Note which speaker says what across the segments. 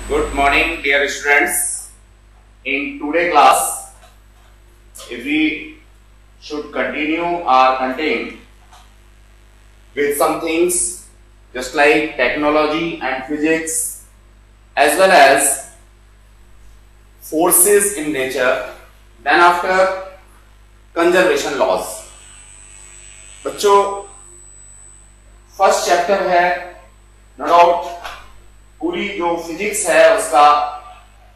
Speaker 1: Good morning, dear students. In today's class, if we should continue our content with some things just like technology and physics, as well as forces in nature, then after conservation laws. बच्चों, first chapter है no doubt, पूरी जो physics है उसका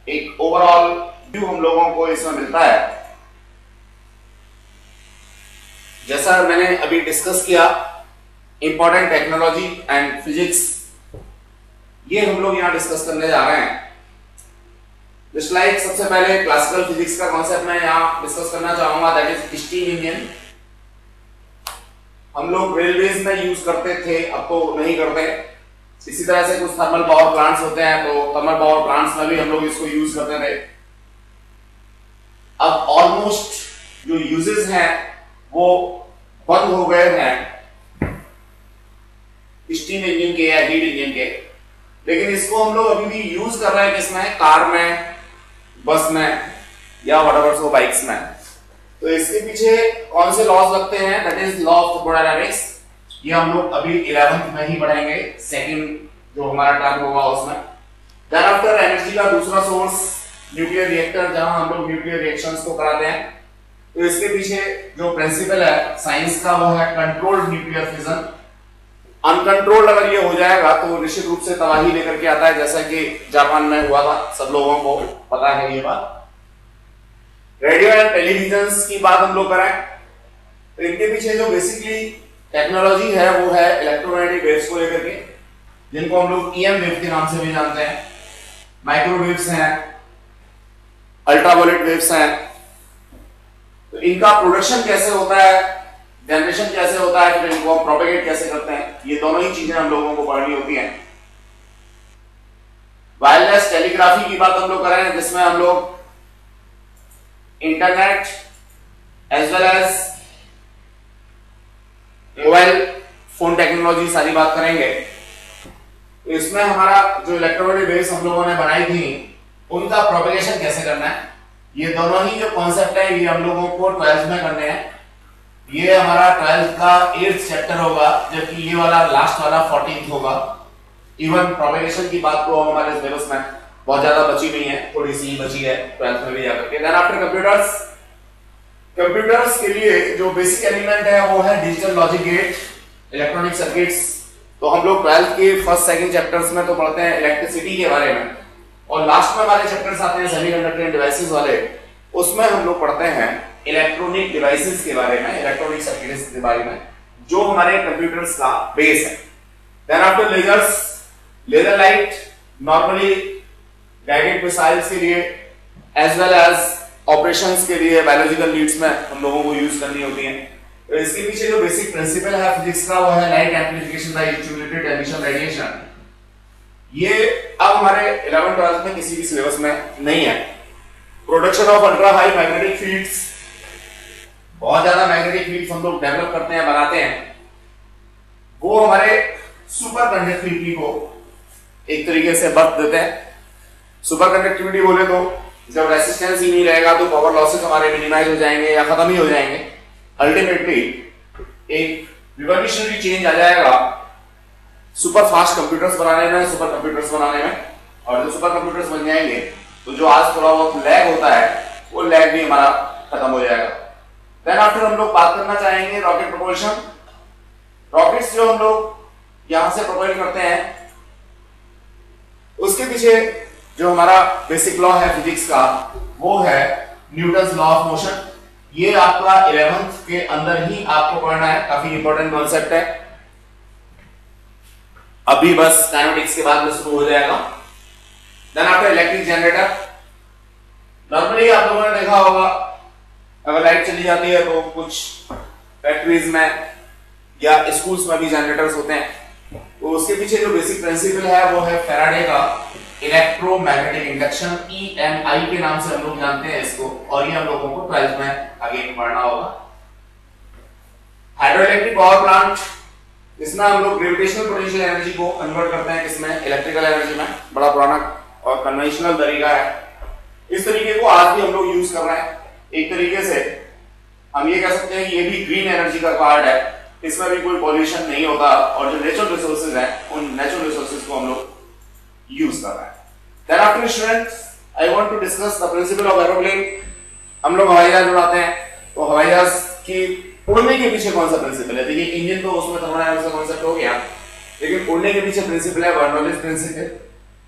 Speaker 1: एक overall view हम लोगों को इसमें मिलता है। जैसा मैंने अभी डिस्कस किया, इंपॉर्टेंट टेक्नोलॉजी एंड फिजिक्स, ये हम लोग यहां डिस्कस करने जा रहे हैं। जस्ट लाइक सबसे पहले क्लासिकल फिजिक्स का कॉन्सेप्ट मैं यहां डिस्कस करना चाहूंगा, दैट इज स्टीम इंजन। हम लोग रेलवेज में यूज करते थे, अब तो नहीं करते। इसी तरह से कुछ थर्मल पावर प्लांट्स होते हैं, तो थर्मल पावर प्लांट्स में भी हम लोग इसको यूज करते थे। अब ऑलमोस्ट जो यूजेस हैं वो बंद हो गए हैं स्टीम इंजन के या हीट इंजन के, लेकिन इसको हम लोग अभी भी यूज कर रहे हैं किसमें, कार में, बस में या व्हाटएवर सो बाइक्स में। तो इसके पीछे कौन से लॉज लगते हैं, that is law of thermodynamics. ये हम लोग अभी 11th में ही पढ़ेंगे, सेकंड जो हमारा टर्म होगा उसमें। देन आफ्टर एनर्जी का दूसरा सोर्स न्यूक्लियर रिएक्टर, जहां हम लोग न्यूक्लियर रिएक्शंस को कराते हैं। तो इसके पीछे जो प्रिंसिपल है साइंस का वो है कंट्रोल्ड न्यूक्लियर फिजन। अनकंट्रोल्ड अगर ये हो जाएगा तो निश्चित रूप से तबाही लेकर के आता है, जैसा कि जापान में हुआ था, सब लोगों को पता है ये बात। रेडियो एंड टेलीविजन की बात हम लोग करें तो इनके पीछे जो बेसिकली टेक्नोलॉजी है वो है इलेक्ट्रोमैग्नेटिक वेव्स को लेकर के, जिनको हम लोग ईएम वेव के नाम से भी जानते हैं। माइक्रोवेव्स हैं, अल्ट्रावायलेट वेव्स हैं। तो इनका प्रोडक्शन कैसे होता है, जनरेशन कैसे होता है, फिर इनको हम प्रोपेगेट कैसे करते हैं, ये दोनों ही चीजें हम लोगों को पढ़नी होती हैं। वायरलेस टेलीग्राफी की बात हम लोग करें, जिसमें हम लोग internet as well as mobile phone technology सारी बात करेंगे। तो इसमें हमारा जो इलेक्ट्रोमैग्नेटिक वेव्स हम लोगों ने बनाई थी उनका प्रोपेगेशन कैसे करना है, ये दोनों ही जो कॉन्सेप्ट है ये हम लोगों को 12th में करने हैं। ये हमारा 12th का 8th चैप्टर होगा, जबकि ये वाला लास्ट वाला 14th होगा। इवन प्रोपेगेशन की बात तो हमारे सिलेबस में बहुत ज्यादा बची नहीं है, थोड़ी सी बची है 12th में भी जाकर के। देन आफ्टर कंप्यूटर्स, कंप्यूटर्स के लिए जो बेसिक एलिमेंट है वो है digital logic gate, electronic circuits. तो हम लोग 12th के फर्स्ट सेकंड चैप्टर्स में तो पढ़ते हैं इलेक्ट्रिसिटी के बारे में, और लास्ट में हमारे चैप्टर्स आते हैं सेमीकंडक्टर डिवाइसेस वाले, उसमें हम लोग पढ़ते हैं इलेक्ट्रॉनिक डिवाइसेस के बारे में, इलेक्ट्रॉनिक सर्किट्स के बारे में, जो हमारे कंप्यूटर्स का बेस है। Then after lasers, laser light normally guided missiles के लिए एज वेल एज ऑपरेशंस के लिए बायोलॉजिकल नीड्स में हम लोगों को यूज करनी होती है। तो इसके पीछे जो बेसिक प्रिंसिपल है फिजिक्स का वो है light amplification by stimulated emission radiation. ये अब हमारे 11th-12th में किसी भी सिलेबस में नहीं है। Production of ultra high magnetic fields, बहुत ज्यादा मैग्नेटिक फील्ड्स हम लोग डेवलप करते हैं, बनाते हैं, वो हमारे सुपर कंडक्टिविटी को एक तरीके से बर्थ देते हैं। सुपर कंडक्टिविटी बोले तो जब रेसिस्टेंस ही नहीं रहेगा तो पावर लॉसेस हमारे मिनिमाइज हो जाएंगे या खत्म ही हो जाएंगे। अल्टीमेटली एक रिवॉल्यूशनरी चेंज आ जाएगा सुपर फास्ट कंप्यूटर्स बनाने में, सुपर कंप्यूटर्स बनाने में। और जो सुपर कंप्यूटर्स बन जाएंगे तो जो आज थोड़ा बहुत लैग होता है वो लैग भी हमारा खत्म हो जाएगा। देन आफ्टर हम लोग बात करना चाहेंगे रॉकेट प्रोपल्शन। रॉकेट्स जो हम लोग यहां से प्रोपेल करते हैं, उसके पीछे जो हमारा बेसिक लॉ है फिजिक्स का वो है न्यूटन्स लॉ ऑफ मोशन। ये आपका 11th के अंदर ही आपको पढ़ना है, काफी इंपॉर्टेंट कॉन्सेप्ट है। अभी बस काइनेटिक्स के बाद में शुरू हो जाएगा। Then after electric generator, normally आप लोगों ने देखा होगा अगर लाइट चली जाती है तो कुछ फैक्ट्रीज में या स्कूल्स में भी जनरेटर्स होते हैं। तो उसके पीछे जो बेसिक प्रिंसिपल है वो है फैराडे का इलेक्ट्रोमैग्नेटिक इंडक्शन, EMI के नाम से हम लोग जानते हैं इसको, और ये हम लोगों को 12th में आगे पढ़ना होगा। हाइड्रो इलेक्ट्रिक पावर प्लांट, इसमें हम लोग ग्रेविटेशनल पोटेंशियल एनर्जी को कन्वर्ट करते हैं किसमें, इलेक्ट्रिकल एनर्जी में। बड़ा पुराना और कन्वेंशनल तरीका है। इस तरीके को आज भी हम लोग यूज कर रहे हैं। एक तरीके से हम ये कह सकते हैं कि ये भी ग्रीन एनर्जी का कार्ड है, इसमें भी कोई पॉल्यूशन नहीं होता और जो नेचुरल रिसोर्सेज हैं उन नेचुरल रिसोर्सेज को हम लोग यूज कर रहे हैं। Then after students I want to discuss the principle of aeroplane. हम लोग हवाई जहाज उड़ाते हैं, तो हवाई जहाज की उड़ने के पीछे कौन सा प्रिंसिपल है? देखिए इंजन तो उसमें थर्मोडायनामिक्स का कांसेप्ट हो गया, लेकिन उड़ने के पीछे प्रिंसिपल है बर्नौलीज प्रिंसिपल।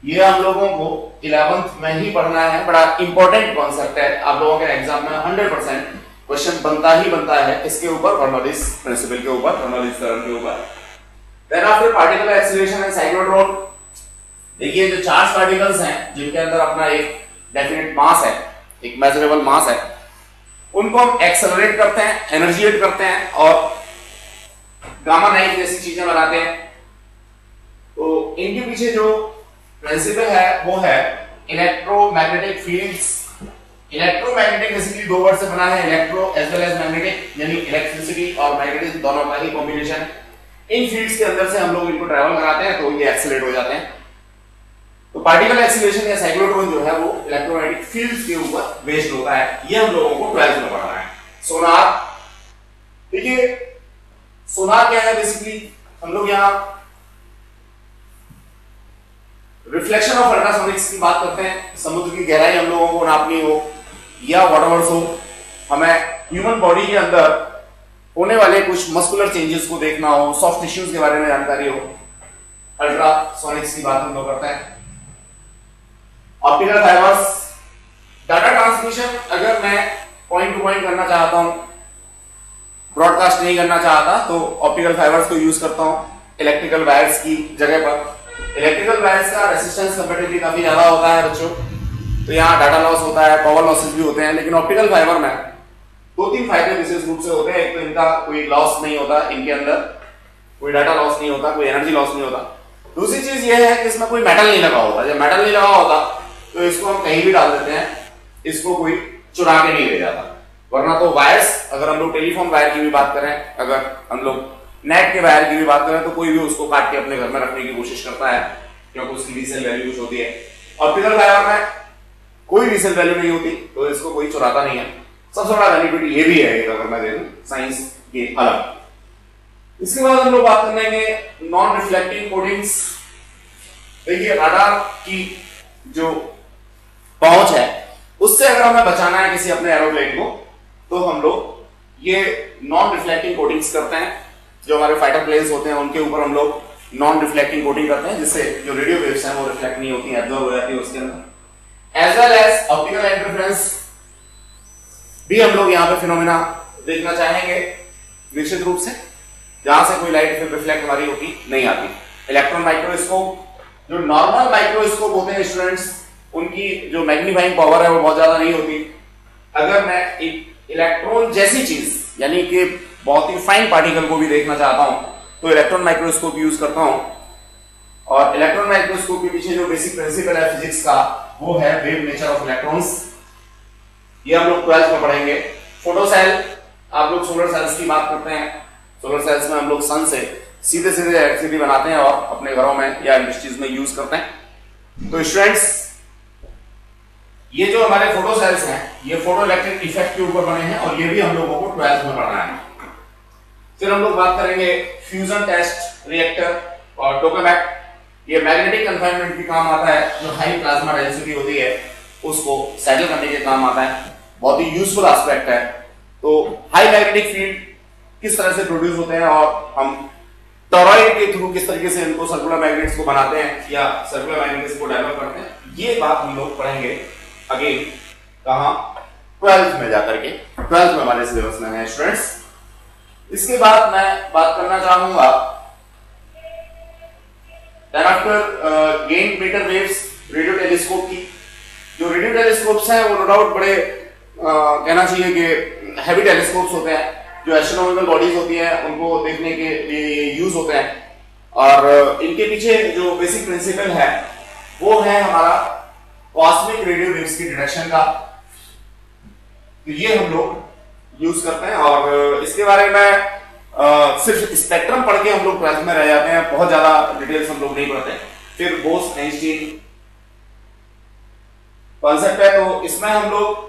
Speaker 1: ये हम लोगों को 11th में ही पढ़ना है, बड़ा इंपॉर्टेंट कॉन्सेप्ट है। आप लोगों के एग्जाम में 100% क्वेश्चन बनता ही बनता है इसके ऊपर, बर्नौलीज प्रिंसिपल के ऊपर, बर्नौलीज थ्योरम के ऊपर। Then after particle acceleration and cyclotron, देखिए जो चार्ज पार्टिकल्स हैं जिनके अंदर अपना एक डेफिनेट मास है, एक मेजरेबल मास है, उनको हम एक्सेलरेट करते हैं, एनर्जिएट करते हैं और गामा नाइफ जैसी चीजें बनाते हैं। तो इनके पीछे जो प्रिंसिपल है वो है इलेक्ट्रोमैग्नेटिक फील्ड्स। इलेक्ट्रोमैग्नेटिक बेसिकली दो वर्ड से बना है, electro as well as magnetic, यानी इलेक्ट्रिसिटी और मैग्नेटिज्म दोनों का ही कॉम्बिनेशन। इन फील्ड्स के अंदर से हम लोग इनको ट्रैवल कराते हैं तो ये एक्सेलरेट हो जाते हैं। तो पार्टिकल एक्सीलरेशन या साइक्लोट्रॉन जो है वो इलेक्ट्रोमैग्नेटिक फील्ड्स के ऊपर बेस्ड होता है। ये हम लोगों को 12th में पढ़ना है। सोनार, देखिए सोनार क्या है? बेसिकली हम लोग यहाँ रिफ्लेक्शन ऑफ अल्ट्रासोनिक्स की बात करते हैं। समुद्र की गहराई हम लोगों को नापनी हो या व्हाटएवर हो, हमें ह्यूमन बॉडी के अंदर होने वाले कुछ मस्कुलर चेंजेस को देखना हो, सॉफ्ट टिश्यूज के बारे में जानकारी हो, अल्ट्रासोनिक्स की बात हम लोग करते हैं। ऑप्टिकल फाइबर्स, डाटा ट्रांसमिशन अगर मैं पॉइंट टू पॉइंट करना चाहता हूं, ब्रॉडकास्ट नहीं करना चाहता, तो ऑप्टिकल फाइबर्स को यूज करता हूं इलेक्ट्रिकल वायर्स की जगह पर। इलेक्ट्रिकल वायर्स का रेजिस्टेंस कंपैरेटिवली काफी ज्यादा होता है बच्चों, तो यहाँ डाटा लॉस होता है, पावर लॉसेस भी होते हैं। लेकिन ऑप्टिकल फाइबर में 2-3 फायदे विशेष रूप से होते हैं। एक तो इनका कोई लॉस नहीं होता, इनके अंदर कोई डाटा लॉस नहीं होता, कोई एनर्जी लॉस नहीं होता। दूसरी चीज ये है कि इसमें कोई मेटल नहीं लगा होता। जब मेटल नहीं लगा होता तो इसको हम कहीं भी डाल देते हैं, इसको कोई चुरा के नहीं ले जाता। वरना तो वायर्स, अगर हम लोग टेलीफोन वायर की भी बात करें, अगर हम लोग नेट के वायर की भी बात करें, तो कोई भी उसको काट के अपने घर में रखने की कोशिश करता है, क्योंकि उसकी रीसेल वैल्यू कुछ होती है। ऑप्टिकल फाइबर में कोई रीसेल वैल्यू नहीं होती, तो इसको कोई चुराता नहीं है। सबसे बड़ा बेनिफिट ये भी है अगर मैं देखूं साइंस के अलग। इसके बाद हम लोग बात करेंगे नॉन रिफ्लेक्टिंग कोटिंग्स। देखिए रडार की जो पहुंच है उससे अगर हमें बचाना है किसी अपने एरोप्लेन को, तो हम लोग ये नॉन रिफ्लेक्टिंग कोटिंग्स करते हैं। जो हमारे फाइटर प्लेन्स होते हैं उनके ऊपर हम लोग नॉन रिफ्लेक्टिंग कोटिंग करते हैं, जिससे जो रेडियो वेव्स हैं वो रिफ्लेक्ट नहीं होती, एब्जॉर्ब हो जाती है उसके अंदर। As well as optical interference भी हम लोग यहाँ पे फिनोमेना देखना चाहेंगे निश्चित रूप से, जहां से कोई लाइट फिर रिफ्लेक्ट हमारी होती नहीं आती। इलेक्ट्रॉन माइक्रोस्कोप, जो नॉर्मल माइक्रोस्कोप होते हैं स्टूडेंट्स, उनकी जो मैग्नीफाइंग पावर है वो बहुत ज्यादा नहीं होती। अगर मैं एक इलेक्ट्रॉन जैसी चीज, यानी कि बहुत ही फाइन पार्टिकल को भी देखना चाहता हूं, तो इलेक्ट्रॉन माइक्रोस्कोप यूज करता हूं। और इलेक्ट्रॉन माइक्रोस्कोप के पीछे जो बेसिक प्रिंसिपल है फिजिक्स का, वो है वेव नेचर ऑफ इलेक्ट्रॉन्स। ये हम लोग 12th में पढ़ेंगे। फोटोसेल, आप लोग सोलर सेल्स की बात करते हैं। सोलर सेल्स में हम लोग सन से सीधे सीधे इलेक्ट्रिसिटी बनाते हैं और अपने घरों में या इंडस्ट्रीज में यूज करते हैं। तो स्टूडेंट्स, ये जो हमारे फोटो सेल्स हैं, ये फोटो इलेक्ट्रिक इफेक्ट के ऊपर बने हैं और ये भी हम लोगों को 12th में पढ़ना है। फिर हम लोग बात करेंगे फ्यूजन टेस्ट रिएक्टर और टोकामैक। ये मैग्नेटिक कन्फाइनमेंट भी काम आता है, जो हाई प्लाज्मा डेंसिटी होती है उसको सेटल करने के काम आता है। बहुत ही यूजफुल एस्पेक्ट है। तो हाई मैग्नेटिक फील्ड किस तरह से प्रोड्यूस होते हैं और हम टॉरॉइड के थ्रू किस तरीके से इनको सर्कुलर मैग्नेट्स को बनाते हैं या सर्कुलर मैग्नेट्स को डेवलप करते हैं, ये बात हम लोग पढ़ेंगे अगेन कहां? 12th में जाकर के। 12th में हमारे सिलेबस में है स्टूडेंट्स। इसके बाद मैं बात करना चाहूंगा gain metre waves, radio telescope की। जो रेडियो टेलीस्कोप्स हैं वो नो डाउट बड़े कहना चाहिए कि हैवी टेलीस्कोप्स होते हैं, जो एस्ट्रोनॉमिकल बॉडीज होती हैं उनको देखने के लिए यूज होते हैं। और इनके पीछे जो बेसिक प्रिंसिपल है वो है हमारा कॉस्मिक रेडियो वेव्स की डिटेक्शन का। तो ये हम लोग यूज करते हैं और इसके बारे में सिर्फ स्पेक्ट्रम पढ़ के हम लोग 12th में रह जाते हैं, बहुत ज्यादा डिटेल्स हम लोग नहीं पढ़ते। फिर बोस आइंस्टीन कॉन्सेप्ट है। तो इसमें हम लोग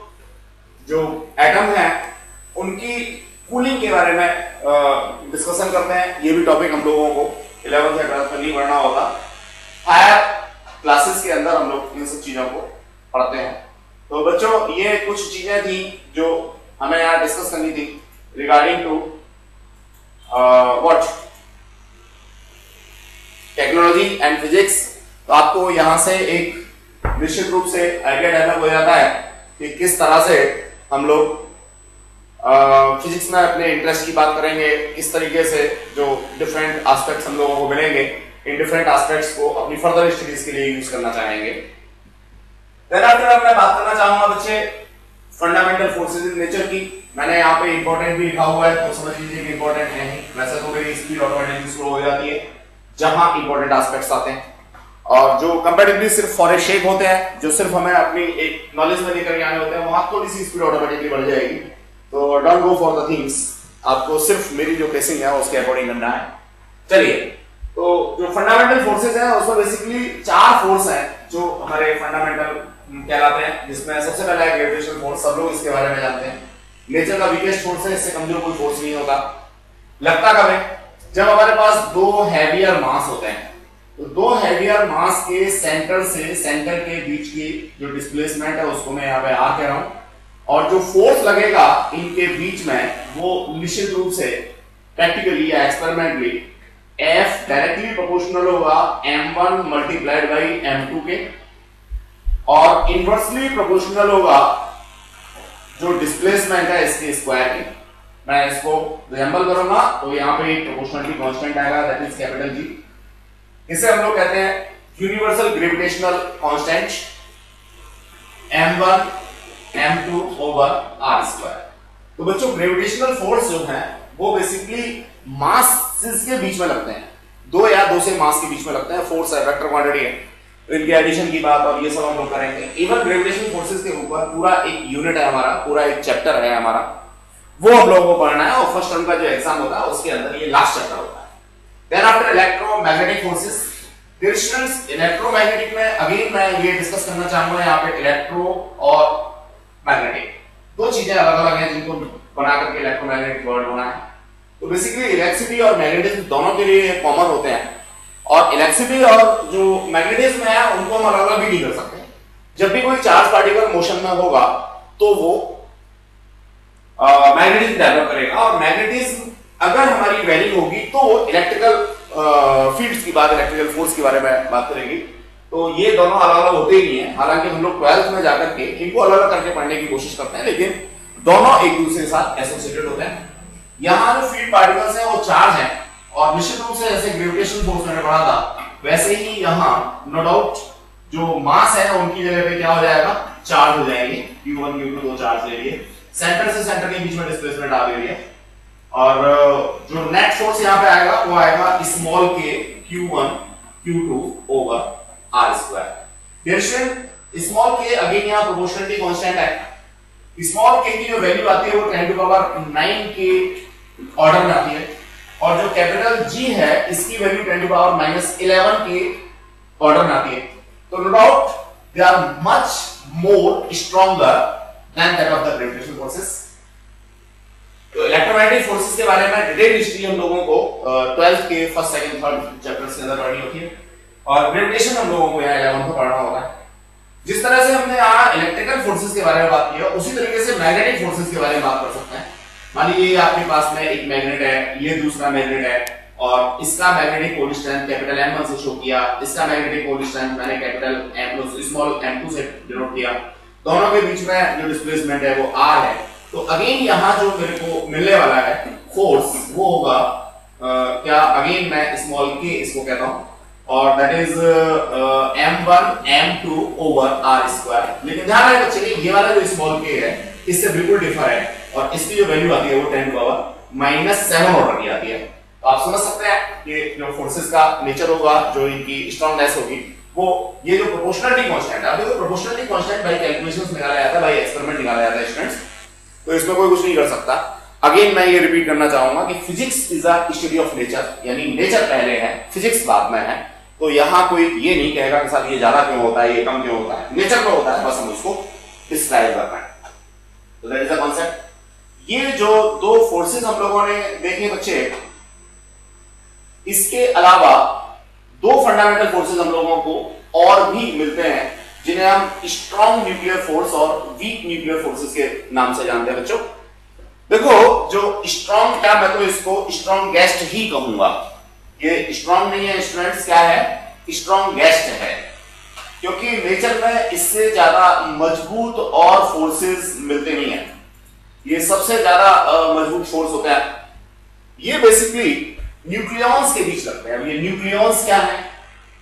Speaker 1: जो एटम है उनकी कूलिंग के बारे में डिस्कशन करते हैं। ये भी टॉपिक हम लोगों को 11th या 12th में नहीं पढ़ना होता। हायर क्लासेस के अंदर हम लोग इन सब चीजों को पढ़ते हैं। तो बच्चों ये कुछ चीजें थी जो हमें यहाँ डिस्कस करनी थी regarding to what technology and physics. तो आपको यहाँ से एक निश्चित रूप से आइडिया डेवलप हो जाता है कि किस तरह से हम लोग फिजिक्स में अपने इंटरेस्ट की बात करेंगे, किस तरीके से जो डिफरेंट एस्पेक्ट्स हम लोगों को मिलेंगे, इन डिफरेंट एस्पेक्ट्स को अपनी फर्दर स्टडीज के लिए यूज करना चाहेंगे। देन आफ्टर मैं बात करना चाहूंगा बच्चे फंडामेंटल फोर्सेस इन नेचर की। मैंने यहाँ पे इंपॉर्टेंट भी लिखा हुआ है तो समझ लीजिए कि इंपॉर्टेंट है ही। वैसे तो मेरी स्पीड ऑटोमेटिकली स्लो हो जाती है जहां इंपॉर्टेंट एस्पेक्ट्स आते हैं, और जो कंपैरेटिवली सिर्फ फॉर ए शेक होते हैं, जो सिर्फ हमें अपनी एक नॉलेज में लेकर आने होते हैं, वहां थोड़ी सी स्पीड ऑटोमेटिकली बढ़ जाएगी। तो don't go for the things, आपको सिर्फ मेरी जो पेसिंग है उसके अकॉर्डिंग करना है। चलिए, तो जो फंडामेंटल फोर्सेस हैं उसमें बेसिकली 4 फोर्स हैं जो हमारे फंडामेंटल कहलाते हैं, जिसमें सबसे पहला है ग्रेविटेशनल फोर्स। सब लोग इसके बारे में जानते हैं। नेचर का वीकेस्ट फोर्स है, इससे कमजोर कोई फोर्स नहीं होता। लगता कब है? जब हमारे पास 2 हैवियर मास होते हैं। तो 2 हैवियर मास के सेंटर से सेंटर के बीच की जो डिस्प्लेसमेंट है उसको मैं यहाँ पे आर कह रहा हूं, और जो फोर्स लगेगा इनके बीच में वो निश्चित रूप से प्रैक्टिकली या एक्सपेरिमेंटली F डायरेक्टली प्रोपोर्शनल होगा m1 मल्टीप्लाइड बाई m2 के, और इनवर्सली प्रोपोर्शनल होगा जो डिस्प्लेसमेंट है इसके स्क्वायर के। मैं इसको रिजेंबल करूंगा तो यहाँ पे एक प्रोपोर्शनलिटी कांस्टेंट आएगा, दैट इज कैपिटल G। इसे हम लोग कहते हैं universal gravitational constant m1 m2 over r square. तो बच्चों ग्रेविटेशनल फोर्स जो है वो बेसिकली मासेस के बीच में लगते हैं, 2 या 2 से मास के बीच में लगते हैं। फोर्स है, वेक्टर क्वांटिटी है, तो इनके एडिशन की बात और ये सब हम लोग करेंगे। इवन ग्रेविटेशनल फोर्सेस के ऊपर पूरा एक यूनिट है हमारा, पूरा एक चैप्टर है हमारा, वो हम लोगों को पढ़ना है, और फर्स्ट टर्म का जो एग्जाम होता है उसके अंदर ये लास्ट चैप्टर होता है। Then after electromagnetic forces. Electromagnetic में अगेन मैं ये डिस्कस करना चाहूंगा यहाँ पे इलेक्ट्रो और मैग्नेटिक 2 चीजें अलग अलग हैं जिनको बना करके इलेक्ट्रोमैग्नेटिक वर्ड बना है। तो बेसिकली इलेक्ट्रिसिटी और मैग्नेटिज्म दोनों के लिए कॉमन होते हैं, और इलेक्ट्रिसिटी और जो मैग्नेटिज्म है उनको हम अलग अलग भी नहीं कर सकते। जब भी कोई चार्ज पार्टिकल मोशन में होगा तो वो मैग्नेटिज्म डेवलप करेगा, और मैग्नेटिज्म अगर हमारी वैल्यू होगी तो इलेक्ट्रिकल फील्ड्स की बात, इलेक्ट्रिकल फोर्स के बारे में बात करेंगे। तो ये दोनों अलग अलग होते ही नहीं है, हालांकि हम लोग 12th में जाकर के इनको अलग अलग करके पढ़ने की कोशिश करते हैं, लेकिन दोनों एक दूसरे के साथ एसोसिएटेड होते हैं। यहाँ जो फील्ड पार्टिकल्स हैं वो चार्ज हैं, और निश्चित रूप से जैसे ग्रेविटेशनल फोर्स मैंने पढ़ा था वैसे ही यहाँ नो डाउट जो मास है उनकी जगह पे क्या हो जाएगा, चार्ज हो जाएंगे। Q1 Q2 2 चार्ज ले लिए, सेंटर से सेंटर के बीच में डिस्प्लेसमेंट आ गई है, और जो नेट फोर्स यहाँ पे आएगा वो आएगा small k Q1 Q2 over r square. Small k again यहाँ प्रोपोर्शनलिटी कांस्टेंट है। स्मॉल k की जो वैल्यू आती है वो 10 टू पावर 9 के ऑर्डर में आती है, और जो कैपिटल G है इसकी वैल्यू 10 टू पावर -11 के ऑर्डर में आती है। तो no doubt they are much more stronger than that of the gravitational forces. तो इलेक्ट्रोमैग्नेटिक फोर्सेस के बारे में डिटेल हिस्ट्री हम लोगों को 12th के फर्स्ट सेकंड थर्ड चैप्टर्स के अंदर पढ़नी होती है, और ग्रेविटेशन हम लोगों को यहाँ 11th में पढ़ना होगा। जिस तरह से हमने यहाँ इलेक्ट्रिकल फोर्सेस के बारे में बात की है, उसी तरीके से मैग्नेटिक फोर्सेस के बारे में बात कर सकते हैं। मान लीजिए आपके पास में एक मैग्नेट है, ये दूसरा मैग्नेट है, और इसका magnetic pole strength capital M1 से शो किया, इसका मैग्नेटिक पोल स्ट्रेंथ मैंने कैपिटल स्मॉल m2 से डिनोट किया। दोनों के बीच में जो डिस्प्लेसमेंट है वो r है। तो अगेन यहाँ जो मेरे को मिलने वाला है फोर्स वो होगा क्या, अगेन मैं स्मॉल k इसको कहता हूँ, और that is m1 m2 over r square. लेकिन ध्यान रहे बच्चे ये वाला जो स्मॉल k है इससे बिल्कुल डिफर है, और इसकी जो वैल्यू आती है वो 10 टू पावर -7 ऑर्डर की आती है। तो आप समझ सकते हैं कि जो फोर्सेस का नेचर होगा, जो इनकी स्ट्रांगनेस होगी, वो ये जो प्रोपोर्शनलिटी कांस्टेंट है, अभी तो प्रोपोर्शनलिटी कांस्टेंट बाय कैलकुलेशंस निकाला जाता है, बाय एक्सपेरिमेंट निकाला जाता है स्टूडेंट्स, तो इसमें कोई कुछ नहीं कर सकता। अगेन मैं ये रिपीट करना चाहूंगा कि physics is a study of nature, यानी नेचर पहले है, फिजिक्स बाद में है। तो यहाँ कोई ये नहीं कहेगा कि साहब ये ज्यादा क्यों होता है, ये कम क्यों होता है, नेचर में होता है, बस हम उसको डिस्क्राइब कर रहे हैं। तो दैट इज द कॉन्सेप्ट। ये जो दो फोर्सेस हम लोगों ने देखे बच्चे, इसके अलावा दो फंडामेंटल फोर्सेस हम लोगों को और भी मिलते हैं जिन्हें हम स्ट्रॉन्ग न्यूक्लियर फोर्स और वीक न्यूक्लियर फोर्सेस के नाम से जानते हैं बच्चों। देखो जो स्ट्रॉन्ग, क्या मैं तो इसको स्ट्रॉन्गेस्ट ही कहूंगा, ये स्ट्रॉन्ग नहीं है स्टूडेंट्स, क्या है, स्ट्रॉन्गेस्ट है, क्योंकि नेचर में इससे ज्यादा मजबूत और फोर्सेस मिलते नहीं है, ये सबसे ज्यादा मजबूत फोर्स होता है। ये बेसिकली न्यूक्लियॉन्स के बीच लगते हैं। ये न्यूक्लियॉन्स क्या है,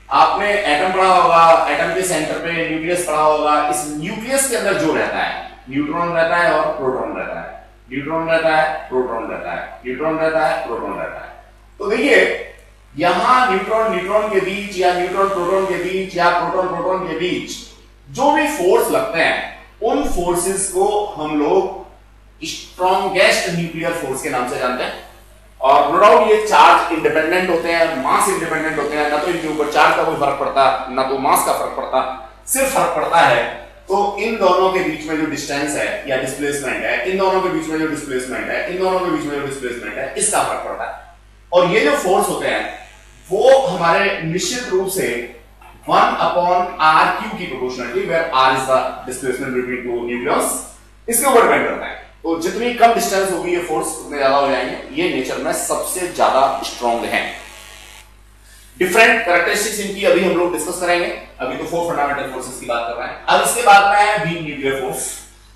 Speaker 1: आपने एटम पढ़ा होगा, एटम के सेंटर पे न्यूक्लियस पढ़ा होगा। इस न्यूक्लियस के अंदर जो रहता है, न्यूट्रॉन रहता है और प्रोटॉन रहता है, न्यूट्रॉन रहता है, प्रोटॉन रहता है, न्यूट्रॉन रहता है, प्रोटॉन रहता है। तो देखिए यहां न्यूट्रॉन न्यूट्रॉन के बीच या न्यूट्रॉन प्रोटॉन के बीच या प्रोटॉन प्रोटॉन के बीच जो भी फोर्स लगते हैं, उन फोर्सेस को हम लोग स्ट्रॉन्गेस्ट न्यूक्लियर फोर्स के नाम से जानते हैं। और नो डाउट ये चार्ज इंडिपेंडेंट होते हैं, मास इंडिपेंडेंट होते हैं, ना तो इनके ऊपर चार्ज का कोई फर्क पड़ता, ना तो मास का फर्क पड़ता, सिर्फ फर्क पड़ता है तो इन दोनों के बीच में जो डिस्टेंस है या डिस्प्लेसमेंट है, इन दोनों के बीच में जो डिस्प्लेसमेंट है, इन दोनों के बीच में जो डिस्प्लेसमेंट है, इसका फर्क पड़ता है। और ये जो फोर्स होते हैं वो हमारे निश्चित रूप से 1/r³ की proportionality, where r is the displacement between two nucleus, इसके ऊपर डिपेंड करता है। तो जितनी कम डिस्टेंस होगी ये फोर्स उतने ज्यादा हो जाएंगे। ये नेचर में सबसे ज्यादा स्ट्रॉन्ग है। डिफरेंट कैरेक्टरिस्टिक्स इनकी अभी हम लोग डिस्कस करेंगे। अभी तो 4 फंडामेंटल फोर्सेस की बात कर रहे हैं। अब इसके बाद में है वीक न्यूक्लियर फोर्स।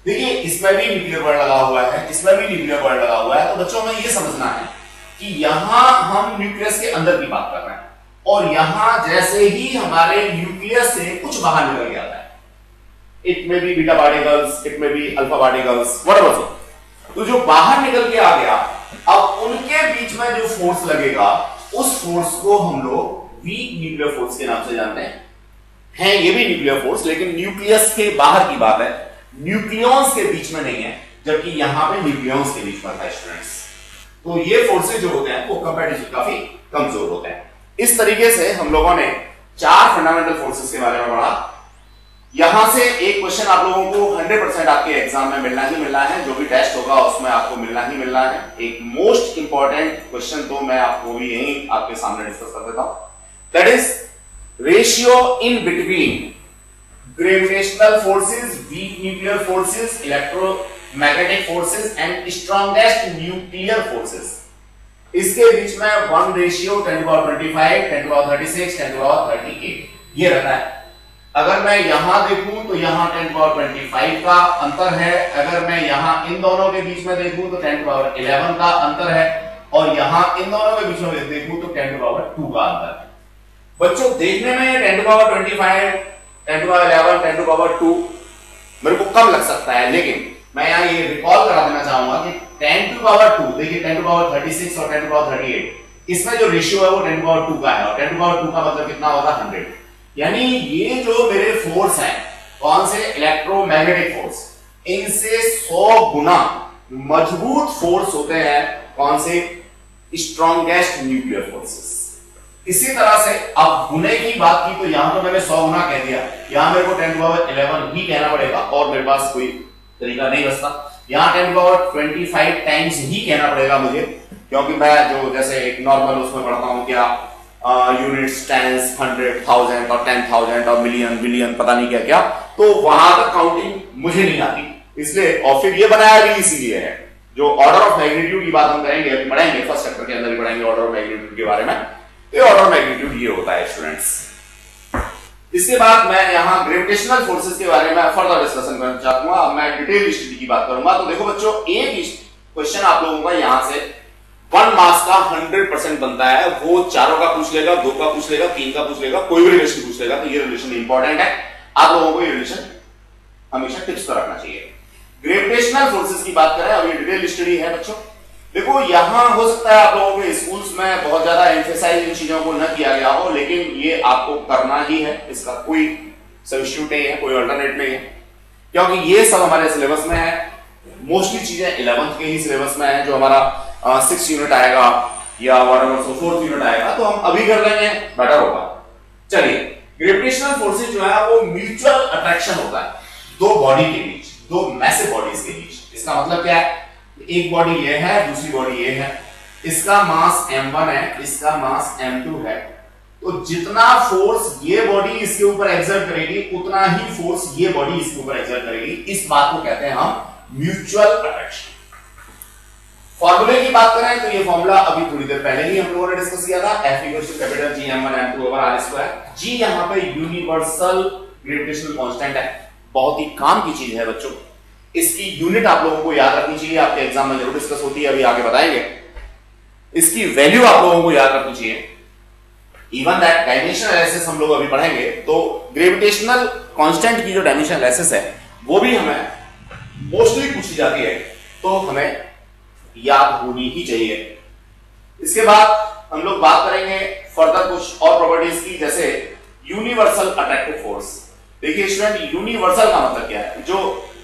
Speaker 1: देखिए इसमें भी न्यूक्लियर वर्ड लगा हुआ है, इसमें भी न्यूक्लियर वर्ड लगा हुआ है। तो बच्चों में ये समझना है कि यहां हम न्यूक्लियस के अंदर की बात कर रहे हैं और यहां जैसे ही हमारे न्यूक्लियस से कुछ बाहर निकल जाता है, इट में बी बीटा पार्टिकल्स, इट में be alpha particles, whatever so, तो जो बाहर निकल के आ गया, अब उनके बीच में जो फोर्स लगेगा उस फोर्स को हम लोग वीक न्यूक्लियर फोर्स के नाम से जानते हैं। ये भी न्यूक्लियर फोर्स, लेकिन न्यूक्लियस के बाहर की बात है, न्यूक्लियॉन्स के बीच में नहीं है, जबकि यहां पे न्यूक्लियॉन्स के बीच में था स्टूडेंट्स। तो ये फोर्सेस जो होते हैं वो कंपैरेटिवली काफी कमजोर होते हैं। इस तरीके से हम लोगों ने 4 फंडामेंटल फोर्सेस के बारे में पढ़ा। यहां से एक क्वेश्चन आप लोगों को 100% आपके एग्जाम में मिलना ही मिलना है, जो भी टेस्ट होगा उसमें आपको मिलना ही मिलना है। एक मोस्ट इंपॉर्टेंट क्वेश्चन तो मैं आपको भी यही आपके सामने डिस्कस कर देता हूं, that is ratio in between gravitational forces, weak nuclear forces, electromagnetic forces and strongest nuclear forces. इसके बीच में 1:10⁻²5, 10⁻36, 10⁻38 ये रहता है। अगर मैं यहां देखूं तो यहां 10⁻25 का अंतर है, अगर मैं यहां इन दोनों के बीच में देखूं तो 10⁻11 का अंतर है, और यहां इन दोनों के बीच में देखूं तो 10⁻2 का अंतर है। बच्चों देखने में 10⁻25, 10⁻11, 10⁻2 मेरे को कम लग सकता है, लेकिन मैं यहां ये रिकॉल करा देना चाहूंगा कि 10⁻2, देखिए 10⁻36 और 10⁻38, इसमें जो रेशियो है वो 10⁻2 का है, और 10⁻2 का मतलब कितना होगा, 100। यानी ये जो मेरे फोर्स हैं, कौन से, इलेक्ट्रोमैग्नेटिक फोर्स, इनसे 100 गुना मजबूत फोर्स होते हैं कौन से, स्ट्रॉन्गेस्ट न्यूक्लियर फोर्सेस। इसी तरह से अब गुने की बात की तो यहां तो मैंने 100 गुना कह दिया, यहां मेरे को 10⁻11 ही कहना पड़ेगा और मेरे पास कोई तरीका नहीं बचता। यहां 10⁻25 टाइम्स ही कहना पड़ेगा मुझे, क्योंकि मैं जो जैसे एक नॉर्मल उसमें पढ़ता हूं क्या यूनिट्स, टेंस, 100, 1000 और 10,000 और मिलियन, बिलियन, पता नहीं क्या क्या, तो वहां तक काउंटिंग मुझे नहीं आती, इसलिए, और फिर ये बनाया भी इसीलिए है। जो ऑर्डर ऑफ मैग्नीट्यूड की बात हम करेंगे, अभी पढ़ेंगे फर्स्ट चैप्टर के अंदर ही पढ़ेंगे ऑर्डर ऑफ मैग्नीट्यूड के बारे में। ये ऑर्डर ऑफ मैग्नीट्यूड ये होता है स्टूडेंट्स। इसके बाद मैं यहां ग्रेविटेशनल फोर्सेस के बारे में फर्दर डिस्कशन करना चाहूंगा। मैं डिटेल स्टडी की बात करूंगा। तो देखो बच्चों, एक क्वेश्चन आप लोगों का यहां से 1 मास का 100% बनता है, वो चारों का पूछ लेगा, 2 का पूछ लेगा, 3 का पूछ लेगा, कोई भी रिलेशन पूछ लेगा। तो ये रिलेशन इंपॉर्टेंट है, आप लोगों को ये रिलेशन हमेशा टिप्स पर रखना चाहिए। ग्रेविटेशनल फोर्सेस की बात करें, अब ये डिटेल स्टडी है बच्चों। देखो यहां हो सकता है आप लोगों के स्कूल्स में बहुत ज्यादा एम्फेसाइज इन चीजों को न किया गया हो, लेकिन ये आपको करना ही है, इसका कोई सब्स्टिट्यूट नहीं है, कोई अल्टरनेट नहीं है, क्योंकि ये सब हमारे सिलेबस में है। मोस्टली चीजें 11th के ही सिलेबस में है, जो हमारा 6th यूनिट आएगा या 4th यूनिट आएगा, तो हम अभी कर लेंगे बेटर होगा। चलिए, ग्रेविटेशनल फोर्सेस जो है वो म्यूचुअल अट्रैक्शन होता है दो बॉडी के बीच, दो मैसिव बॉडीज के बीच। इसका मतलब क्या है, एक बॉडी ये है, दूसरी बॉडी ये है, इसका मास m1 है, इसका मास m2 है, तो जितना फोर्स ये बॉडी इसके ऊपर एक्सर्ट करेगी उतना ही फोर्स ये बॉडी इसके ऊपर एक्सर्ट करेगी। इस बात को कहते हैं हम म्यूचुअल अट्रैक्शन। फॉर्मूले की बात करें तो ये फॉर्मूला अभी थोड़ी देर पहले ही हम लोगों ने डिस्कस किया था, F = capital G m1 m2 over r²। G यहां पे यूनिवर्सल ग्रेविटेशनल कांस्टेंट है, बहुत ही काम की चीज है बच्चों। इसकी यूनिट आप लोगों को याद रखनी चाहिए, आपके एग्जाम में जरूर डिस्कस होती है, अभी आगे बताएंगे। इसकी वैल्यू आप लोगों को याद रखनी चाहिए। इवन दैट डायमेंशन एनालिसिस हम लोग अभी पढ़ेंगे, तो ग्रेविटेशनल कांस्टेंट की जो डायमेंशन एनालिसिस है वो भी हमें मोस्टली पूछी जाती है, तो हमें याद होनी ही चाहिए। इसके बाद हम लोग बात करेंगे फर्दर कुछ और प्रॉपर्टीज की, जैसे यूनिवर्सल अट्रैक्टिव फोर्स। देखिए स्टूडेंट, यूनिवर्सल का मतलब क्या है, जो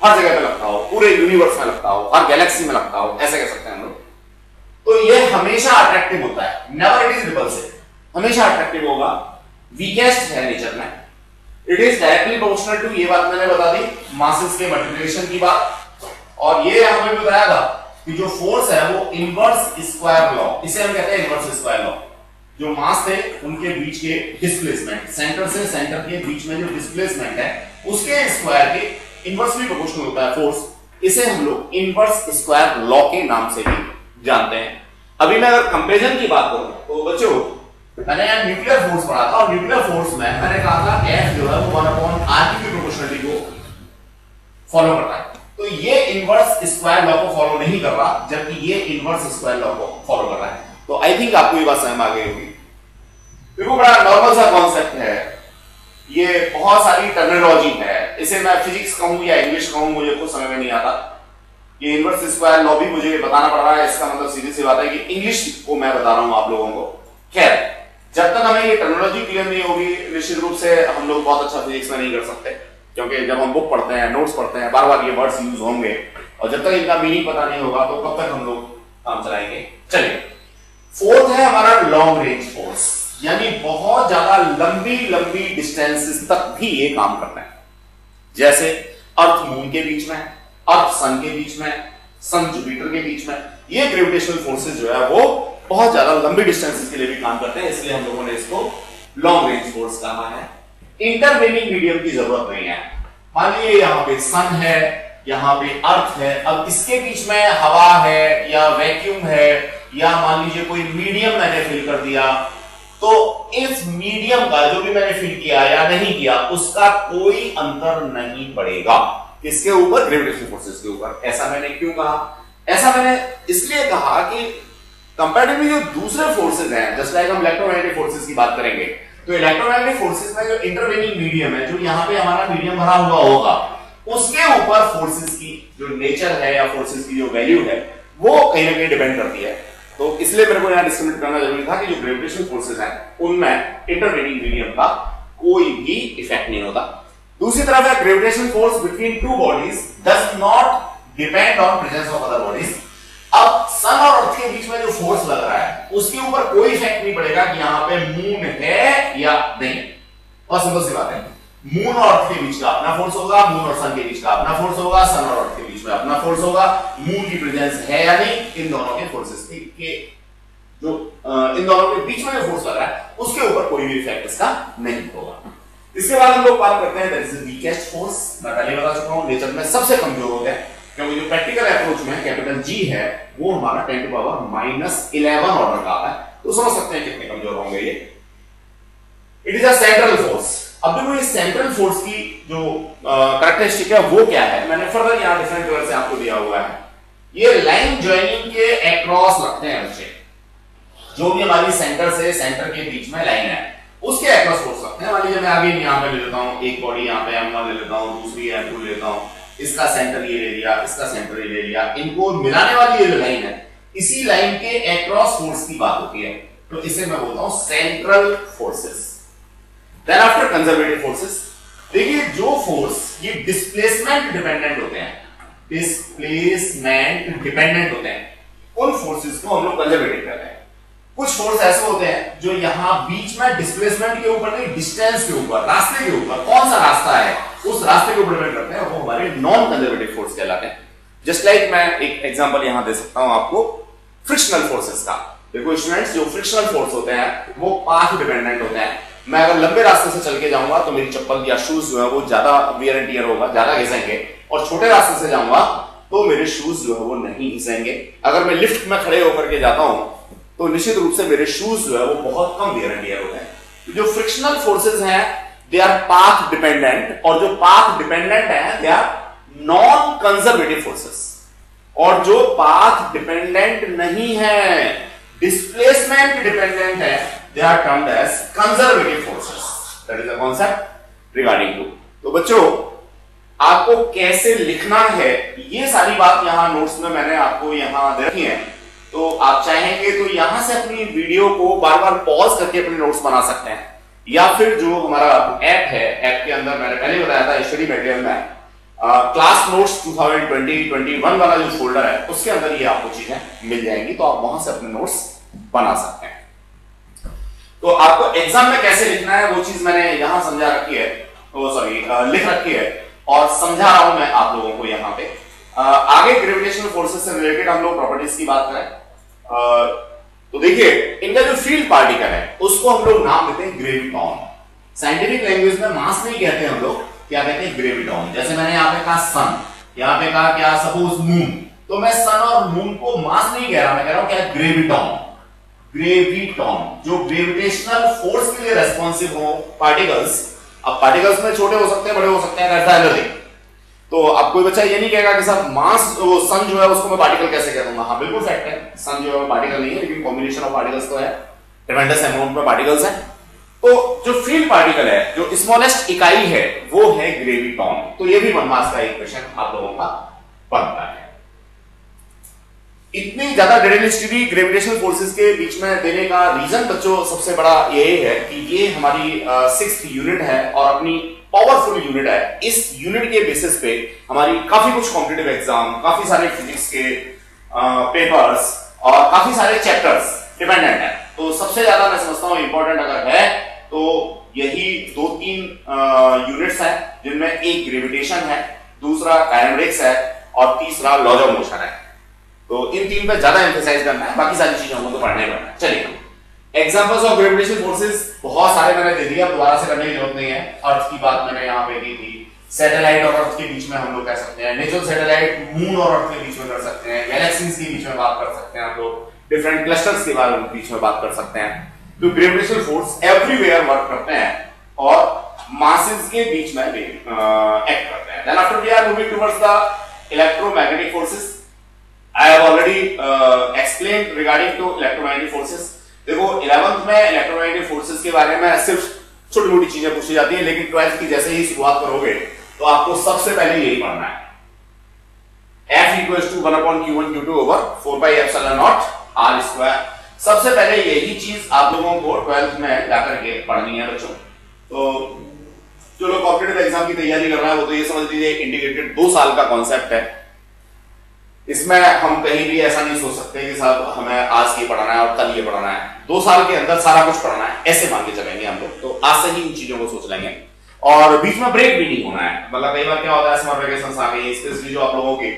Speaker 1: हर जगह पे लगता हो, पूरे यूनिवर्स में लगता हो, हर गैलेक्सी में लगता हो, ऐसे कह सकते हैं हम लोग। तो ये हमेशा अट्रैक्टिव होता है, नेवर इट इज रिपल्सिव, हमेशा अट्रैक्टिव होगा। वीकेस्ट है नेचर में, it is directly proportional to, ये बात मैंने बता दी, मासेस के मल्टीप्लिकेशन की बात। और ये हमें बताया था कि जो फोर्स है वो इनवर्स स्क्वायर लॉ, इसे हम कहते हैं इनवर्स स्क्वायर लॉ। जो मास थे उनके बीच के डिस्प्लेसमेंट, सेंटर से सेंटर के बीच में जो डिस्प्लेसमेंट है उसके स्क्वायर के इनवर्सली प्रोपोर्शनल होता है फोर्स। इसे हम लोग इनवर्स स्क्वायर लॉ के नाम से भी जानते हैं। अभी मैं अगर कंपैरिजन की बात करूं तो बच्चों, मैंने यहाँ न्यूक्लियर फोर्स पढ़ा था, और न्यूक्लियर फोर्स में मैंने कहा था F जो है वो 1/r की प्रोपोर्शनलिटी को फॉलो करता है। तो ये इनवर्स स्क्वायर लॉ को फॉलो नहीं कर रहा, जबकि ये इनवर्स स्क्वायर लॉ को फॉलो कर रहा है। तो आई थिंक आपको ये बात समझ में आ गई होगी। देखो बड़ा नॉर्मल सा कॉन्सेप्ट है, ये बहुत सारी टर्मिनोलॉजी है, इसे मैं फिजिक्स कहूं या इंग्लिश कहूं मुझे कुछ समझ में नहीं आता। ये इनवर्स स्क्वायर लॉ भी मुझे बताना पड़ रहा है, इसका मतलब सीधी सी बात है कि इंग्लिश को मैं बता रहा हूं आप लोगों को। खैर, जब तक हमें ये टर्मिनोलॉजी क्लियर नहीं होगी, निश्चित रूप से हम लोग बहुत अच्छा फिजिक्स में नहीं कर सकते, क्योंकि जब हम बुक पढ़ते हैं, नोट्स पढ़ते हैं, बार बार ये वर्ड्स यूज होंगे, और जब तक इनका मीनिंग पता नहीं होगा तो कब तक हम लोग काम चलाएंगे। चलिए, फोर्थ है हमारा लॉन्ग रेंज फोर्स, यानी बहुत ज्यादा लंबी लंबी डिस्टेंसेस तक भी ये काम करना है। जैसे अर्थ मून के बीच में, अर्थ सन के बीच में, सन जुपिटर के बीच में, ये ग्रेविटेशनल फोर्सेस जो है वो बहुत ज्यादा लंबी डिस्टेंसेस के लिए भी काम करते हैं, इसलिए हम लोगों ने इसको लॉन्ग रेंज फोर्स कहा है। इंटरवेनिंग मीडियम की जरूरत नहीं है। मान लीजिए यहाँ पे सन है, यहाँ पे अर्थ है, अब इसके बीच में हवा है या वैक्यूम है, या मान लीजिए कोई मीडियम मैंने फिल कर दिया, तो इस मीडियम का जो भी मैंने फिल किया या नहीं किया उसका कोई अंतर नहीं पड़ेगा किसके ऊपर, ग्रेविटेशनल फोर्सेस के ऊपर। ऐसा मैंने क्यों कहा? ऐसा मैंने इसलिए कहा कि कंपैरेटिवली जो दूसरे फोर्सेस हैं, जस्ट लाइक हम इलेक्ट्रोमैग्नेटिक फोर्सेस की बात करेंगे, तो इलेक्ट्रोमैग्नेटिक फोर्सेस में जो इंटरवेनिंग मीडियम है, जो यहाँ पे हमारा मीडियम भरा हुआ होगा, उसके ऊपर फोर्सेस की जो नेचर है या फोर्सेस की जो वैल्यू है वो कहीं ना कहीं डिपेंड करती है। तो इसलिए मेरे को यहाँ डिस्क्रिमिनेट करना जरूरी था कि जो ग्रेविटेशनल फोर्सेस हैं उनमें इंटरवेनिंग मीडियम का कोई भी इफेक्ट नहीं होता। दूसरी तरफ है gravitational force between two bodies does not depend on presence of other bodies. अब सन और अर्थ के बीच में जो फोर्स लग रहा है उसके ऊपर कोई इफेक्ट नहीं पड़ेगा कि यहाँ पे मून है या नहीं। और सिंपल सी बात है, मून और अर्थ के बीच का अपना फोर्स होगा, मून और सन के बीच का अपना फोर्स होगा, सन और अर्थ के बीच में अपना फोर्स होगा। मून की प्रेजेंस है या नहीं, इन दोनों के फोर्सेस के जो इन दोनों के बीच में जो फोर्स लग रहा है उसके ऊपर कोई भी इफेक्ट इसका नहीं होगा। इसके बाद हम लोग बात करते हैं that is the weakest force. मैं पहले बता चुका हूं नेचर में सबसे कमजोर होते हैं, क्योंकि जो प्रैक्टिकल अप्रोच में कैपिटल जी है वो हमारा 10⁻⁻11 ऑर्डर का है, तो समझ सकते हैं कितने कमजोर होंगे ये। It is a central force. अब देखो ये सेंट्रल फोर्स की जो कैरेक्टरिस्टिक है वो क्या है, मैंने फर्दर यहां डिफरेंट कलर से आपको दिया हुआ है। ये लाइन ज्वाइनिंग के अक्रॉस लगते हैं बच्चे, जो भी हमारी सेंटर से सेंटर के बीच में लाइन है उसके अक्रॉस फोर्स लगते हैं। मान लीजिए मैं अभी यहां पे ले लेता हूं एक बॉडी, यहां पे m1 ले लेता हूं, दूसरी m2 ले लेता हूं, इसका सेंटर ये ले लिया, इसका सेंटर ये ले लिया, इनको मिलाने वाली ये जो लाइन है इसी लाइन के अक्रॉस फोर्स की बात होती है, तो इसे मैं बोलता हूं central forces. Then after conservative forces, देखिए जो फोर्स ये डिस्प्लेसमेंट डिपेंडेंट होते हैं, डिस्प्लेसमेंट डिपेंडेंट होते हैं, उन फोर्सेस को हम लोग कंजर्वेटिव कहते हैं। कुछ फोर्स ऐसे होते हैं जो यहां बीच में डिस्प्लेसमेंट के ऊपर नहीं, डिस्टेंस के ऊपर, रास्ते के ऊपर, कौन सा रास्ता है उस रास्ते के ऊपर डिपेंड करते हैं, वो हमारे नॉन कंजर्वेटिव फोर्स कहलाते हैं। जस्ट लाइक मैं एक एग्जांपल यहां दे सकता हूं आपको फ्रिक्शनल फोर्सेस का। देखो स्टूडेंट्स, जो फ्रिक्शनल फोर्स होते हैं वो पाथ डिपेंडेंट होते हैं। मैं अगर लंबे रास्ते से चल के जाऊंगा तो मेरी चप्पल या शूज जो है वो ज्यादा वियर एंड टियर होगा, ज्यादा घिसेंगे, और छोटे रास्ते से जाऊंगा तो मेरे शूज जो है वो नहीं घिसेंगे। अगर मैं लिफ्ट में खड़े होकर के जाता हूं तो निश्चित रूप से मेरे शूज जो है वो बहुत कम वियर एंड टियर होते हैं। जो फ्रिक्शनल फोर्सेस हैं दे आर पाथ डिपेंडेंट, और जो पाथ डिपेंडेंट है they are non conservative forces. और जो पाथ डिपेंडेंट नहीं है, डिस्प्लेसमेंट डिपेंडेंट है, they are termed as conservative forces. That is the concept regarding to. तो बच्चों, आपको कैसे लिखना है ये सारी बात यहां नोट्स में मैंने आपको यहां दे रखी है। तो आप चाहेंगे तो यहां से अपनी वीडियो को बार बार पॉज करके अपने नोट्स बना सकते हैं, या फिर जो हमारा ऐप है, ऐप के अंदर मैंने पहले बताया था स्टडी मटेरियल में क्लास नोट्स 2020-21 वाला जो फोल्डर है उसके अंदर ये आपको चीजें मिल जाएंगी, तो आप वहां से अपने नोट्स बना सकते हैं। तो आपको एग्जाम में कैसे लिखना है वो चीज मैंने यहां समझा रखी है, लिख रखी है और समझा रहा हूं मैं आप लोगों को यहां पे। आगे ग्रेविटेशनल फोर्सेस से रिलेटेड हम लोग प्रॉपर्टीज की बात करें तो देखिए, इनका जो फील्ड पार्टिकल है उसको हम लोग नाम देते हैं ग्रेविटॉन। साइंटिफिक लैंग्वेज में मास नहीं कहते हम लोग, क्या कहते हैं? ग्रेविटॉन। जैसे मैंने यहाँ पे कहा सन, यहाँ पे कहा क्या, सपोज मून, तो मैं सन और मून को मास नहीं कह रहा, मैं कह रहा हूं क्या, ग्रेविटॉन। ग्रेविटॉन जो ग्रेविटेशनल फोर्स के लिए रेस्पॉन्सिव हो पार्टिकल्स। अब पार्टिकल्स में छोटे हो सकते हैं, बड़े हो सकते हैं, तो अब कोई बच्चा ये नहीं कहेगा कि सर मास, वो सन जो है उसको मैं पार्टिकल कैसे कह दूंगा। हाँ बिल्कुल फैक्ट है, सन जो है पार्टिकल नहीं है, लेकिन कॉम्बिनेशन ऑफ पार्टिकल्स तो है, ट्रेमेंडस अमाउंट में पार्टिकल्स हैं। तो जो फील्ड पार्टिकल है, जो स्मॉलेस्ट इकाई है, वो है ग्रेविटॉन। तो ये भी 1 मार्क्स का एक क्वेश्चन आप लोगों का बनता है। इतनी ज्यादा डिटेल स्टडी ग्रेविटेशनल फोर्सेस के बीच में देने का रीजन बच्चों सबसे बड़ा यही है कि ये हमारी 6th यूनिट है और अपनी पावरफुल यूनिट है। इस यूनिट के बेसिस पे हमारी काफी कुछ कॉम्पिटिटिव एग्जाम, काफी सारे फिजिक्स के पेपर्स और काफी सारे चैप्टर्स डिपेंडेंट है। तो सबसे ज्यादा मैं समझता हूं इंपॉर्टेंट अगर है तो यही 2-3 यूनिट्स हैं, जिनमें एक ग्रेविटेशन है, दूसरा काइनेमेटिक्स है और तीसरा लॉज ऑफ मोशन है। तो इन 3 पे ज्यादा एम्फेसाइज करना है, बाकी सारी चीजों को तो पढ़ना ही पड़ना है। चलिए, एग्जांपल्स ऑफ ग्रेविटेशनल फोर्सेस बहुत सारे मैंने दे दिया, दोबारा से करने की जरूरत नहीं है। अर्थ की बात मैंने यहाँ पे की थी, सैटेलाइट और अर्थ के बीच में हम लोग कह सकते हैं, नेचुरल सैटेलाइट मून और अर्थ के बीच में कर सकते हैं, गैलेक्सीज के बीच में बात कर सकते हैं हम लोग, डिफरेंट क्लस्टर्स के बारे में बीच में बात कर सकते हैं। तो ग्रेविटेशनल फोर्स एवरीवेयर वर्क करते हैं और मासेस के बीच में भी एक्ट करते हैं। Then after we are moving towards the electromagnetic forces. I have already explained regarding to electromagnetic forces. देखो 11th में इलेक्ट्रोमैग्नेटिक फोर्सेस के बारे में सिर्फ छोटी मोटी चीजें पूछी जाती है, लेकिन 12th की जैसे ही शुरुआत करोगे तो आपको सबसे पहले यही पढ़ना है, F equals to 1/q1 q2 over 4πε0 r²। सबसे पहले यही चीज आप लोगों को 12th में जाकर के पढ़नी है बच्चों। तो जो लोग कॉम्पिटिटिव एग्जाम की तैयारी कर रहे हैं वो तो ये समझ लीजिए इंटीग्रेटेड 2 साल का कॉन्सेप्ट है। इसमें हम कहीं भी ऐसा नहीं सोच सकते कि साहब हमें आज ये पढ़ाना है और कल ये पढ़ाना है। 2 साल के अंदर सारा कुछ पढ़ना है, ऐसे मान के चलेंगे हम लोग। तो आज से ही इन चीजों को सोच लेंगे और बीच में ब्रेक भी नहीं होना है। मतलब कई बार क्या होता है, समर वेकेशंस आ गई, स्पेशली जो आप लोगों की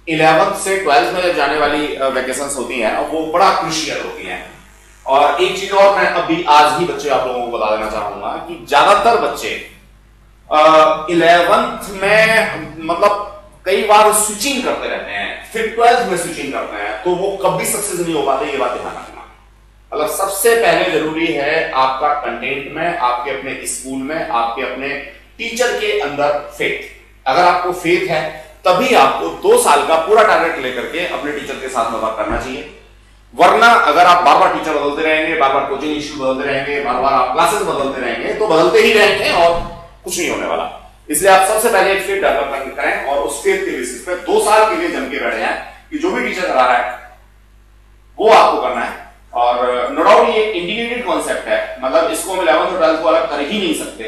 Speaker 1: 11th से 12th में जब जाने वाली वेकेशंस होती हैं वो बड़ा क्रूशियल होती हैं। और एक चीज और मैं अभी आज ही बच्चे आप लोगों को बता देना चाहूंगा कि ज्यादातर बच्चे 11th में मतलब कई बार स्विचिंग करते रहते हैं, फिर 12th में स्विचिंग करते हैं, तो वो कभी सक्सेस नहीं हो पाते, ये बात ध्यान रखना। मतलब सबसे पहले जरूरी है आपका कंटेंट में, आपके अपने स्कूल में, आपके अपने टीचर के अंदर फेथ। अगर आपको फेथ है तभी आपको 2 साल का पूरा टारगेट लेकर के अपने टीचर के साथ वर्क करना चाहिए। वरना अगर आप बार बार टीचर बदलते रहेंगे, बार बार कोचिंग इंस्टीट्यूट बदलते रहेंगे, बार बार आप क्लासेस बदलते रहेंगे, तो बदलते ही रहेंगे और कुछ नहीं होने वाला। इसलिए आप सबसे पहले एक फेथ डेवलपमेंट करें और उस फेथ के बेसिस पे 2 साल के लिए जम के बैठे हैं कि जो भी टीचर करा रहा है वो आपको करना है। और नो डाउट ये इंटीग्रेटेड कॉन्सेप्ट है, मतलब इसको हम 11th और 12th को अलग कर ही नहीं सकते।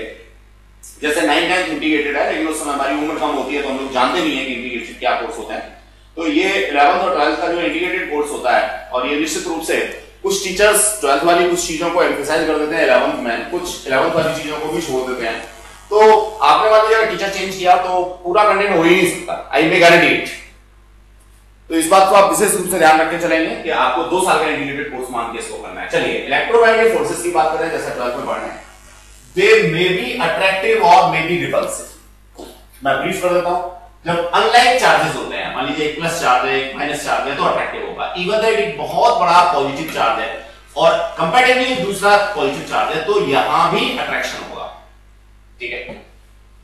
Speaker 1: जैसे 9th 10th इंटीग्रेटेड है, लेकिन उस समय हमारी उम्र कम होती है तो हम लोग जानते नहीं है कि इंटीग्रेटेड क्या कोर्स होता है। तो ये 11th और 12th का जो इंटीग्रेटेड कोर्स होता है और ये निश्चित रूप से कुछ टीचर्स 12th वाली कुछ चीजों को एम्फेसाइज कर देते हैं 11th में, कुछ 11th वाली चीजों को भी छोड़ देते हैं। तो आपने मान लीजिए टीचर चेंज किया तो पूरा कंटेंट हो ही नहीं सकता, आई मे गारंटी इट। तो इस बात को आप विशेष रूप से ध्यान रख के चलेंगे कि आपको 2 साल का इंटीग्रेटेड कोर्स मान के इसको करना है। चलिए इलेक्ट्रोमैग्नेटिक फोर्सेस की बात करें, जैसे 12th में पढ़ना है, दे मे बी अट्रैक्टिव और मे बी रिपल्सिव। मैं ब्रीफ कर देता हूं। जब अनलाइक चार्जेस होते हैं, मान लीजिए एक प्लस चार्ज है एक माइनस चार्ज है, तो अट्रैक्टिव होगा। इवन दैट एक बहुत बड़ा पॉजिटिव चार्ज है और कंपैरेटिवली दूसरा पॉजिटिव चार्ज है, तो यहां भी अट्रैक्शन होगा, ठीक है।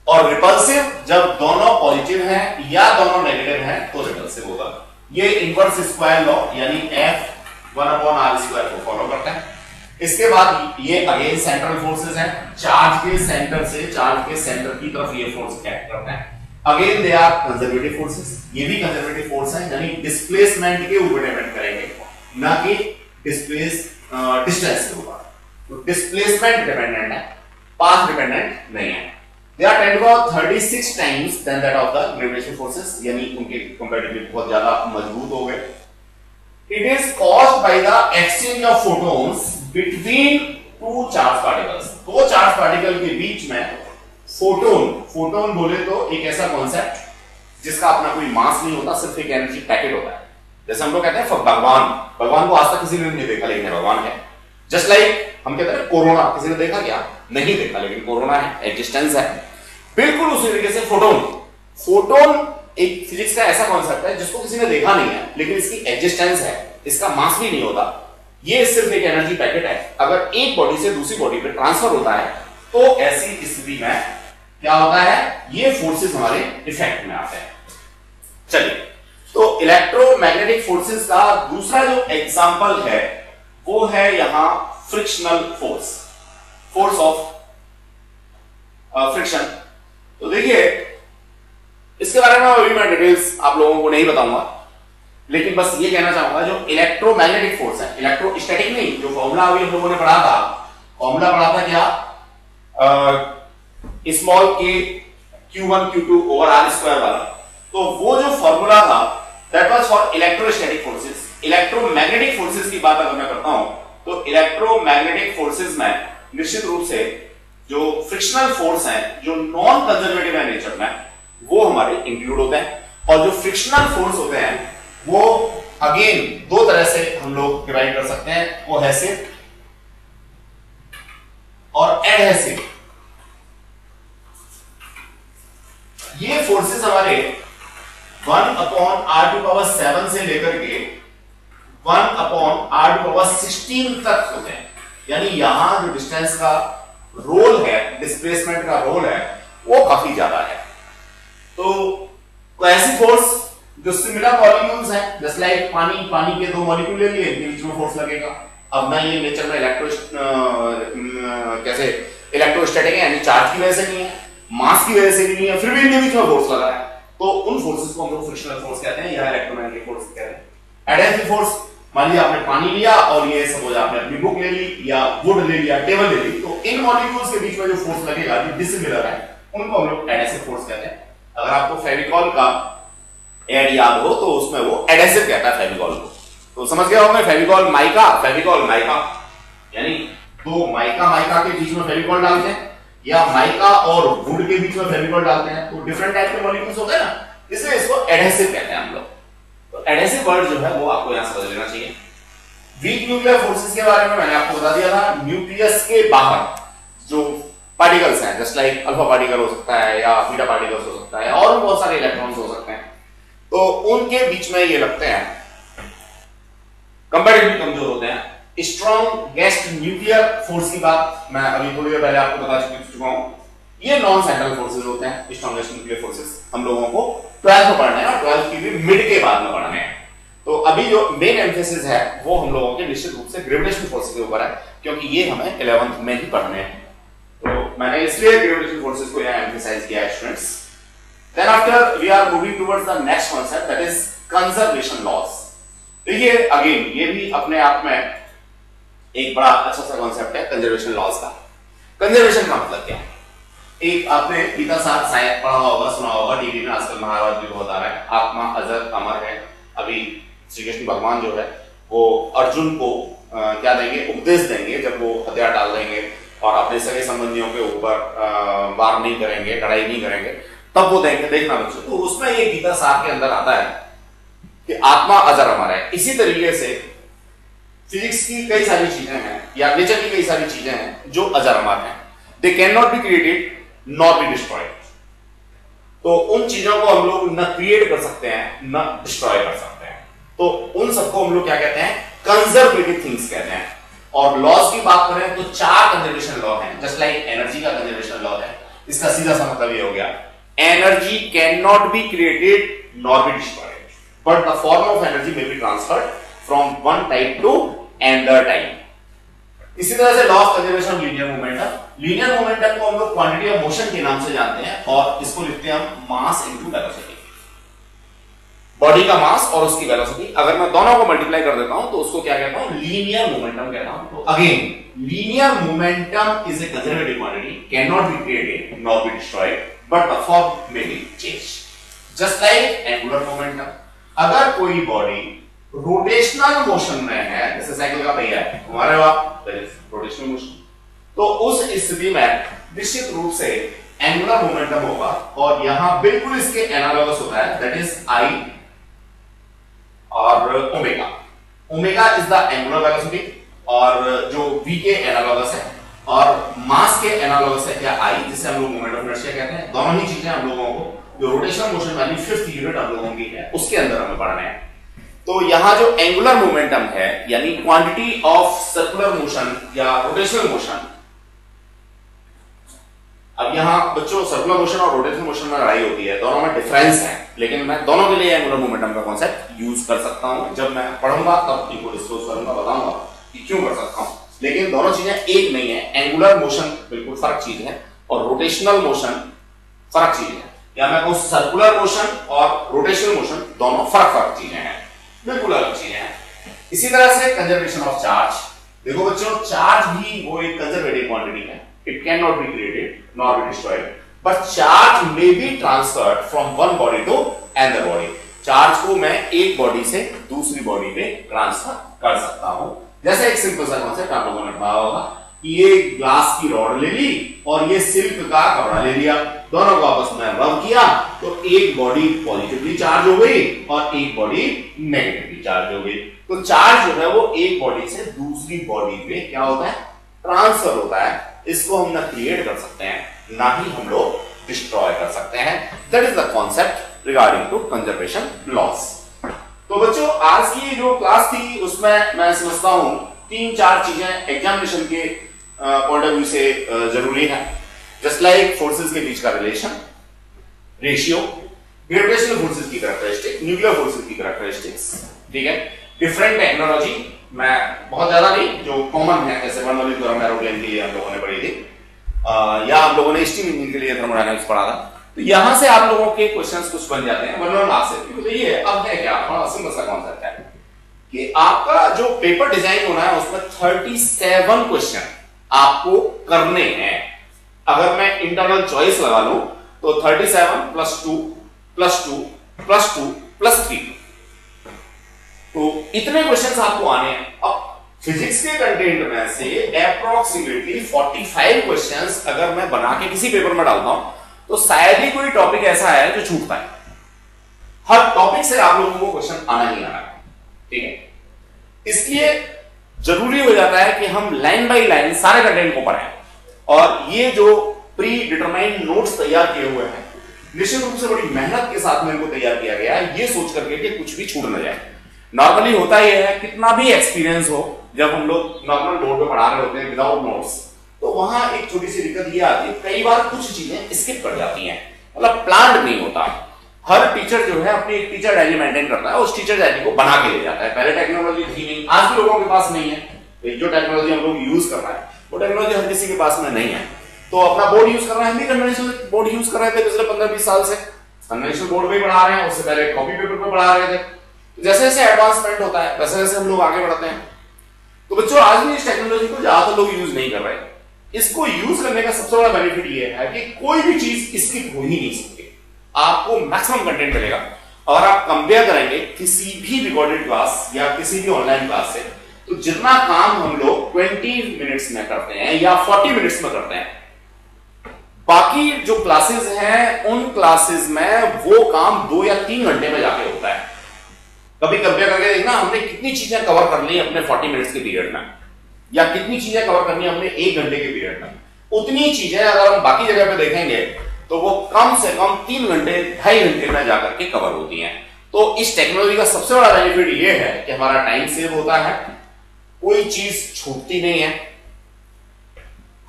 Speaker 1: और रिपल्सिव जब दोनों पॉजिटिव हैं या दोनों नेगेटिव हैं तो रिपल्सिव होगा। ये इनवर्स स्क्वायर लॉ यानी F1/r² को फॉलो करता है। इसके बाद ये अगेन सेंट्रल फोर्सेस हैं, चार्ज के सेंटर से चार्ज के सेंटर की तरफ ये फोर्स एक्ट करता है। Again they are conservative forces, ये भी कंजर्वेटिव फोर्स है, यानी डिस्प्लेसमेंट के ऊपर डिपेंड करेंगे, ना कि डिस्टेंस के ऊपर। तो डिस्प्लेसमेंट डिपेंडेंट है, पाथ डिपेंडेंट नहीं है। They are 10⁻36 times than that of the gravitational forces, यानी उनके कंपैरेटिवली बहुत ज्यादा मजबूत हो गए। It is caused by the exchange of photons between two charged particles. दो चार्ज पार्टिकल के बीच में फोटोन बोले तो एक ऐसा कॉन्सेप्ट जिसका अपना कोई मास नहीं होता, सिर्फ एक एनर्जी पैकेट होता है। जैसे हम लोग कहते हैं भगवान को आज तक किसी ने नहीं देखा, लेकिन भगवान है। जस्ट लाइक हम कहते हैं कोरोना, किसी ने देखा क्या? नहीं देखा, लेकिन कोरोना है, एग्जिस्टेंस है। बिल्कुल उसी तरीके से फोटोन एक फिजिक्स का ऐसा कॉन्सेप्ट है जिसको किसी ने देखा नहीं है, लेकिन इसकी एग्जिस्टेंस है, इसका मास भी नहीं होता, ये सिर्फ एक एनर्जी पैकेट है। अगर एक बॉडी से दूसरी बॉडी पे ट्रांसफर होता है तो ऐसी स्थिति में क्या होता है, ये फोर्सेस हमारे इफेक्ट में आते हैं। चलिए, तो इलेक्ट्रोमैग्नेटिक फोर्सेस का दूसरा जो एग्जांपल है वो है यहां फ्रिक्शनल फोर्स ऑफ फ्रिक्शन। तो देखिए, इसके बारे में अभी मैं डिटेल्स आप लोगों को नहीं बताऊंगा, लेकिन बस ये कहना चाहूंगा जो इलेक्ट्रोमैग्नेटिक फोर्स है, इलेक्ट्रोस्टैटिक नहीं, जो फॉर्मूला अभी हम लोगों ने पढ़ा था, फॉर्मूला पढ़ा था क्या, स्मॉल के Q1 Q2 ओवर r² वाला। तो वो जो फॉर्मूला था that was for electrostatic forces. Electromagnetic forces की बात अगर मैं करता हूं तो इलेक्ट्रोमैग्नेटिक फोर्सेस में निश्चित रूप से जो फ्रिक्शनल फोर्स है, जो नॉन कंजर्वेटिव है नेचर में, वो हमारे इंक्लूड होते हैं। और जो फ्रिक्शनल फोर्स होते हैं वो अगेन दो तरह से हम लोग डिवाइड कर सकते हैं, कोहेसिव और एडहेसिव। ये फोर्सेस हमारे 1/r⁷ से लेकर के 1/r⁴ तक होते हैं। यानी यहां जो डिस्टेंस का रोल है, डिस्प्लेसमेंट का रोल है, वो काफी ज्यादा है। तो ऐसी फोर्स जो सिमिलर मॉलिक्यूल्स हैं, जैसे लाइक पानी के 2 मॉलिक्यूल ले लिए, इनके बीच में फोर्स लगेगा। अब ना ये नेचर में इलेक्ट्रोस्टैटिक है, यानी चार्ज की वजह से नहीं है, मास की वजह से नहीं है, फिर भी इनके बीच में फोर्स लगा है, तो उन फोर्सेस को हम लोग फ्रिक्शनल फोर्स कहते हैं या इलेक्ट्रोमैग्नेटिक फोर्स कहते हैं। एडहेसिव फोर्स, मान लीजिए आपने पानी लिया और ये सपोज आपने अपनी बुक ले ली या वुड ले लिया, टेबल ले ली, तो इन मॉलिक्यूल्स के बीच में जो फोर्स लगेगा, जो डिसिमिलर है, उनको हम लोग एडहेसिव फोर्स कहते हैं। अगर आपको फेविकॉल का एड याद हो तो उसमें वो एडहेसिव कहता है फेविकॉल को। तो समझ गए होंगे, फेविकॉल माइका, यानी दो माइका के बीच में फेविकॉल डालते हैं, या माइका और वुड के बीच में फेविकॉल डालते हैं, तो डिफरेंट टाइप के मॉलिक्यूल्स होते हैं ना, इसलिए इसको एडहेसिव कहते हैं हम लोग। तो एडहेसिव वर्ड जो है वो आपको यहां समझ लेना चाहिए। वीक न्यूक्लियर फोर्सेस के बारे में मैंने आपको बता दिया था। न्यूक्लियस के बाहर जो पार्टिकल्स हैं, जस्ट लाइक अल्फा पार्टिकल हो सकता है या बीटा पार्टिकल्स हो सकता है, और बहुत सारे इलेक्ट्रॉन्स हो सकते हैं, तो उनके बीच में ये लगते हैं, कंपैरेटिवली कमजोर होते हैं। स्ट्रॉन्ग गेस्ट न्यूक्लियर फोर्स की बात मैं अभी थोड़ी देर पहले आपको बता चुका हूं। ये नॉन सेंट्रल फोर्सेस होते हैं, स्ट्रॉन्गेस्ट न्यूक्लियर फोर्सेस हम लोगों को 12th में पढ़ना है, और 12th की भी मिड के बाद में पढ़ना है। तो अभी जो मेन एम्फेसिस है वो हम लोगों के निश्चित रूप से ग्रेविटेशनल फोर्सेस के ऊपर है, क्योंकि ये हमें 11th में ही पढ़ने हैं, तो मैंने इसलिए ग्रेविटेशनल फोर्सेस को यहां एम्फसाइज किया है students. Then after we are moving towards the next concept, that is conservation laws. तो ये अगेन ये भी अपने आप में एक बड़ा अच्छा सा कॉन्सेप्ट है कंजर्वेशन लॉज का। कंजर्वेशन का मतलब क्या है? एक आपने गीता साथ शायद पढ़ा होगा, सुना होगा, टीवी में आजकल महाभारत भी बहुत आ रहा है, आत्मा अजर अमर है। अभी श्री कृष्ण भगवान जो है वो अर्जुन को क्या देंगे, उपदेश देंगे जब वो हथियार डाल देंगे और अपने सगे संबंधियों के ऊपर वार नहीं करेंगे, लड़ाई नहीं करेंगे, तब वो देंगे। देखना बच्चों, तो उसमें ये गीता सार के अंदर आता है कि आत्मा अजर अमर है। इसी तरीके से फिजिक्स की कई सारी चीजें हैं या नेचर की कई सारी चीजें हैं जो अजर अमर हैं। They can not be created not be destroyed. तो उन चीजों को हम लोग न क्रिएट कर सकते हैं न डिस्ट्रॉय कर सकते हैं। तो उन सबको हम लोग क्या कहते हैं, कंजर्वेटिव थिंग्स कहते हैं। और लॉज की बात करें तो 4 कंजर्वेशन लॉ हैं, जस्ट लाइक एनर्जी का कंजर्वेशन लॉ है। इसका सीधा सा मतलब ये हो गया, energy can not be created nor be destroyed, but the form of energy may be transferred from one type two another type. इसी तरह से law of conservation of linear momentum. Linear momentum को हम लोग क्वांटिटी ऑफ मोशन के नाम से जानते हैं और इसको लिखते हैं हम मास इनटू वेलोसिटी। बॉडी का मास और उसकी वेलोसिटी, अगर मैं दोनों को मल्टीप्लाई कर देता हूं तो उसको क्या कहता हूं, लीनियर मोमेंटम कहता हूं। तो again linear momentum is a conservative quantity, can not be created not be destroyed, but the form may be change. Just like angular momentum, अगर कोई बॉडी रोटेशनल मोशन में है, जैसे साइकिल का पहिया है हमारे वहां रोटेशनल मोशन, तो उस स्थिति में निश्चित रूप से एंगुलर मोमेंटम होगा और यहां बिल्कुल इसके एनालॉगस होता है, दैट इज आई और omega. Omega is the angular velocity और जो v के एनालॉगस है, और मास के एनालॉगस है क्या, आई, जिसे हम लोग मोमेंट ऑफ इनर्शिया कहते हैं। दोनों ही चीजें हम लोगों को जो रोटेशनल मोशन वाली 5th यूनिट हम लोगों की है उसके अंदर हमें पढ़ना है। तो यहां जो एंगुलर मोमेंटम है यानी क्वांटिटी ऑफ सर्कुलर मोशन या रोटेशनल मोशन, अब यहां बच्चों सर्कुलर मोशन और रोटेशनल मोशन में लड़ाई होती है, दोनों में डिफरेंस है, लेकिन मैं दोनों के लिए एंगुलर मोमेंटम का कॉन्सेप्ट यूज कर सकता हूं। जब मैं पढ़ूंगा तब इनको डिस्क्लोज करूंगा, बताऊंगा कि क्यों कर सकता हूं। लेकिन दोनों चीजें एक नहीं है, एंगुलर मोशन बिल्कुल फर्क चीज है और रोटेशनल मोशन फर्क चीज है, या मैं कहूं सर्कुलर मोशन और रोटेशनल मोशन दोनों फर्क चीजें हैं, बिल्कुल अलग चीजें हैं। इसी तरह से कंजर्वेशन ऑफ चार्ज, देखो बच्चों चार्ज भी वो एक कंजर्वेटिव क्वांटिटी है, it cannot be created nor be destroyed, but charge may be transferred from one body to another body। Charge को मैं एक बॉडी से दूसरी बॉडी पे ट्रांसफर कर सकता हूं। जैसे एक सिंपल सा कॉन्सेप्ट आप लोगों ने पढ़ा होगा कि ये ग्लास की रॉड ले ली और ये सिल्क का कपड़ा ले लिया, दोनों को आपस में रब किया तो एक बॉडी पॉजिटिवली चार्ज हो गई और एक बॉडी नेगेटिवली चार्ज हो गई। तो चार्ज जो है वो एक बॉडी से दूसरी बॉडी पे क्या होता है, ट्रांसफर होता है। इसको हम ना क्रिएट कर सकते हैं ना ही हम लोग डिस्ट्रॉय कर सकते हैं। That is the concept regarding to conservation laws. तो बच्चों आज की जो क्लास थी उसमें मैं समझता हूं 3-4 चीजें एग्जामिनेशन के पॉइंट ऑफ व्यू से जरूरी है। जस्ट लाइक फोर्सेस के बीच का रिलेशन, रेशियो, ग्रेविटेशनल फोर्सेस की कैरेक्टरिस्टिक, न्यूक्लियर फोर्सेस की कैरेक्टरिस्टिक्स, ठीक है। डिफरेंट टेक्नोलॉजी, मैं बहुत ज्यादा नहीं, जो कॉमन है जैसे बर्नौली थ्योरम एरोप्लेन के लिए हम लोगों ने पढ़ी थी, या हम लोगों ने स्टीम इंजन के लिए थर्मोडायनामिक्स पढ़ा था। तो यहां से आप लोगों के क्वेश्चंस कुछ बन जाते हैं बर्नौली लॉ से। तो ये अब है क्या, बड़ा सिंपल सा कॉन्सेप्ट है कि आपका जो पेपर डिजाइन होना है उसमें 37 क्वेश्चन आपको करने हैं। अगर मैं इंटरनल चॉइस लगा लूं तो 37 + 2 + 2 + 2 + 3, तो इतने क्वेश्चंस आपको आने हैं। अब फिजिक्स के कंटेंट में से अप्रोक्सीमेटली 45 क्वेश्चंस अगर मैं बना के किसी पेपर में डालता हूं तो शायद ही कोई टॉपिक ऐसा है जो छूटता है। हर टॉपिक से आप लोगों को क्वेश्चन आना ही आना है, ठीक है। इसलिए जरूरी हो जाता है कि हम लाइन बाय लाइन सारे कंटेंट को पढ़ें, और ये जो प्री डिटरमाइंड नोट्स तैयार किए हुए हैं निश्चित रूप से बड़ी मेहनत के साथ में इनको तैयार किया गया है, ये सोच करके कि कुछ भी छूट न जाए। नॉर्मली होता यह है, कितना भी एक्सपीरियंस हो, जब हम लोग नॉर्मल बोर्ड पे पढ़ा रहे होते हैं विदाउट नोट्स, तो वहां एक छोटी सी दिक्कत ये आती है, कई बार कुछ चीजें स्किप कर जाती हैं, मतलब प्लान्ड नहीं होता। हर टीचर जो है अपनी एक टीचर डायरी मेंटेन करता है, उस टीचर डायरी को बना के ले जाता है। पहले टेक्नोलॉजी थी नहीं, आज भी लोगों के पास नहीं है। जो टेक्नोलॉजी हम लोग यूज कर रहे हैं वो टेक्नोलॉजी हर किसी के पास में नहीं है। तो अपना बोर्ड यूज कर रहे हैं, हम भी कन्वेंशनल बोर्ड यूज कर रहे थे पिछले 15-20 साल से, कन्वेंशनल बोर्ड पे ही पढ़ा रहे हैं, उससे पहले कॉपी पेपर पे पढ़ा रहे थे। जैसे जैसे एडवांसमेंट होता है वैसे वैसे हम लोग आगे बढ़ते हैं। तो बच्चों आज भी इस टेक्नोलॉजी को ज्यादातर लोग यूज नहीं कर रहे। इसको यूज करने का सबसे बड़ा बेनिफिट ये है कि कोई भी चीज स्किप हो ही नहीं सकती, आपको मैक्सिमम कंटेंट मिलेगा। और आप कंपेयर करेंगे किसी भी रिकॉर्डेड क्लास या किसी भी ऑनलाइन क्लास से, तो जितना काम हम लोग 20 मिनट्स में करते हैं या 40 मिनट्स में करते हैं, बाकी जो क्लासेस हैं उन क्लासेस में वो काम 2 या 3 घंटे में जाके होता है। कभी कंपेयर करके देखना हमने कितनी चीजें कवर कर ली अपने 40 मिनट्स के पीरियड में, या कितनी चीजें कवर करनी है हमने 1 घंटे के पीरियड में। उतनी चीजें अगर हम बाकी जगह पे देखेंगे तो वो कम से कम 3 घंटे 2.5 घंटे में जाकर के कवर होती हैं। तो इस टेक्नोलॉजी का सबसे बड़ा बेनिफिट ये है कि हमारा टाइम सेव होता है, कोई चीज छूटती नहीं है,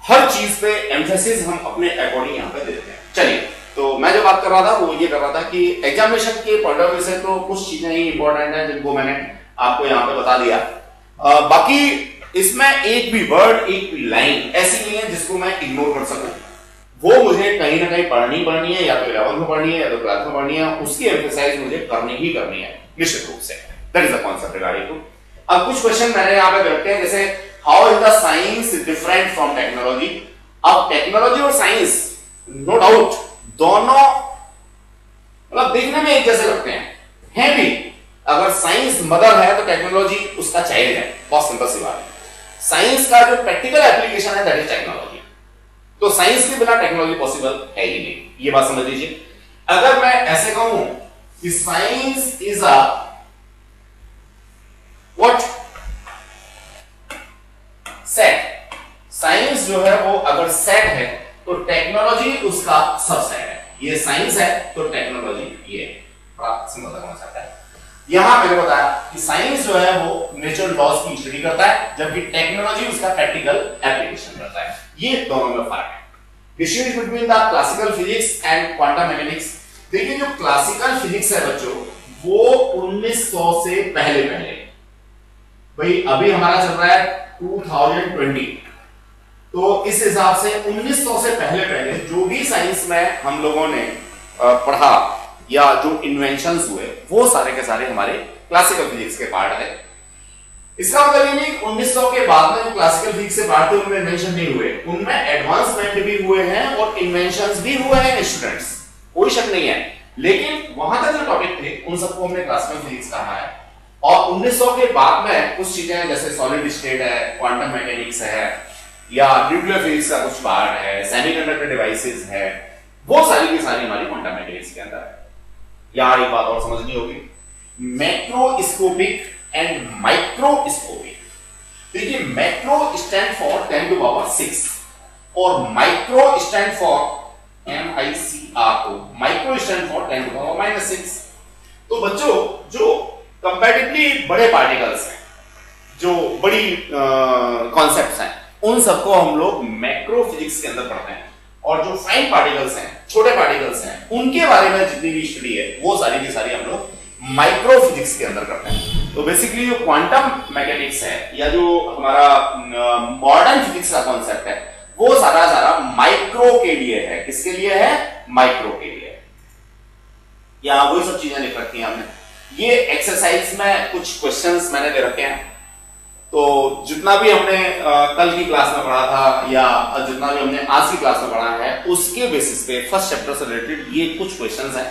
Speaker 1: हर चीज पे एम्फेसिस हम अपने अकॉर्डिंग यहां पे देते हैं। चलिए, तो मैं जो बात कर रहा था वो ये कर रहा था कि एग्जामिनेशन के पॉइंट ऑफ व्यू से तो कुछ चीजें ही इंपॉर्टेंट हैं जिनको मैंने आपको यहां पे बता दिया। बाकी इसमें एक भी वर्ड, एक भी लाइन ऐसी नहीं है जिसको मैं इग्नोर कर सकूं। वो मुझे कहीं ना कहीं पढ़नी है, या तो 11th में पढ़नी है या तो 12th में पढ़नी है, उसकी एम्फेसाइज मुझे करनी ही करनी है निश्चित रूप से। That is the concept regarding to. अब कुछ क्वेश्चन मैंने यहां पे रखे हैं, जैसे how is the science different from technology. अब टेक्नोलॉजी और साइंस नो डाउट दोनों मतलब देखने में एक जैसे लगते हैं भी। अगर साइंस मदर है तो टेक्नोलॉजी उसका चाइल्ड है, बहुत सिंपल सी बात है। साइंस का जो प्रैक्टिकल एप्लीकेशन है दैट इज टेक्नोलॉजी। तो साइंस के बिना टेक्नोलॉजी पॉसिबल है ही नहीं, ये बात समझ लीजिए। अगर मैं ऐसे कहूं कि science is a what set, science जो है वो अगर सेट है तो टेक्नोलॉजी उसका सबसेट है। ये साइंस है तो टेक्नोलॉजी ये बड़ा सिंपल कॉन्सेप्ट है। यहां मैंने बताया कि साइंस जो है वो नेचुरल लॉज की स्टडी करता है, जबकि टेक्नोलॉजी उसका प्रैक्टिकल एप्लीकेशन करता है। ये दोनों में फर्क है। Distinguish between the classical physics and quantum mechanics. देखिए, जो क्लासिकल फिजिक्स है बच्चों वो 1900 से पहले भाई अभी हमारा चल रहा है 2020, तो इस हिसाब से 1900 से पहले जो भी साइंस में हम लोगों ने पढ़ा या जो इन्वेंशंस हुए वो सारे के सारे हमारे क्लासिकल फिजिक्स के पार्ट है। इसका मतलब ये नहीं 1900 के बाद में जो क्लासिकल फिजिक्स से पार्ट थे उनमें इन्वेंशन नहीं हुए, उनमें एडवांसमेंट भी हुए हैं और इन्वेंशंस भी हुए हैं स्टूडेंट्स, कोई शक नहीं है। लेकिन वहां तक जो टॉपिक थे उन सबको हमने क्लासिकल फिजिक्स कहा है। और 1900 के बाद में कुछ चीजें जैसे सॉलिड स्टेट है, क्वांटम मैकेनिक्स है, या न्यूक्लियर फिजिक्स का कुछ पार्ट है, सेमीकंडक्टर डिवाइसेस है, वो सारी की सारी हमारी क्वांटम मैकेनिक्स के अंदर है। यहां एक बात और समझनी होगी, मैक्रोस्कोपिक एंड माइक्रोस्कोपिक। देखिए, macro stand for 10 to power 6 और micro stand for MICRO, micro stand for 10 to power -6। तो बच्चों, जो कंपैरेटिवली बड़े पार्टिकल्स हैं, जो बड़ी कॉन्सेप्ट्स हैं, उन सबको हम लोग मैक्रो फिजिक्स के अंदर पढ़ते हैं, और जो फाइन पार्टिकल्स हैं, छोटे पार्टिकल्स हैं, उनके बारे में जितनी भी स्टडी है वो सारी की सारी हम लोग माइक्रो फिजिक्स के अंदर करते हैं। तो बेसिकली जो क्वांटम मैकेनिक्स है या जो हमारा मॉडर्न फिजिक्स का कॉन्सेप्ट है वो सारा माइक्रो के लिए है। किसके लिए है? माइक्रो के लिए। या वही सब चीजें लिख रखी हैं हमने। ये एक्सरसाइज में कुछ क्वेश्चंस मैंने दे रखे हैं, तो जितना भी हमने कल की क्लास में पढ़ा था या जितना भी हमने आज की क्लास में पढ़ा है उसके बेसिस पे फर्स्ट चैप्टर से रिलेटेड ये कुछ क्वेश्चंस हैं।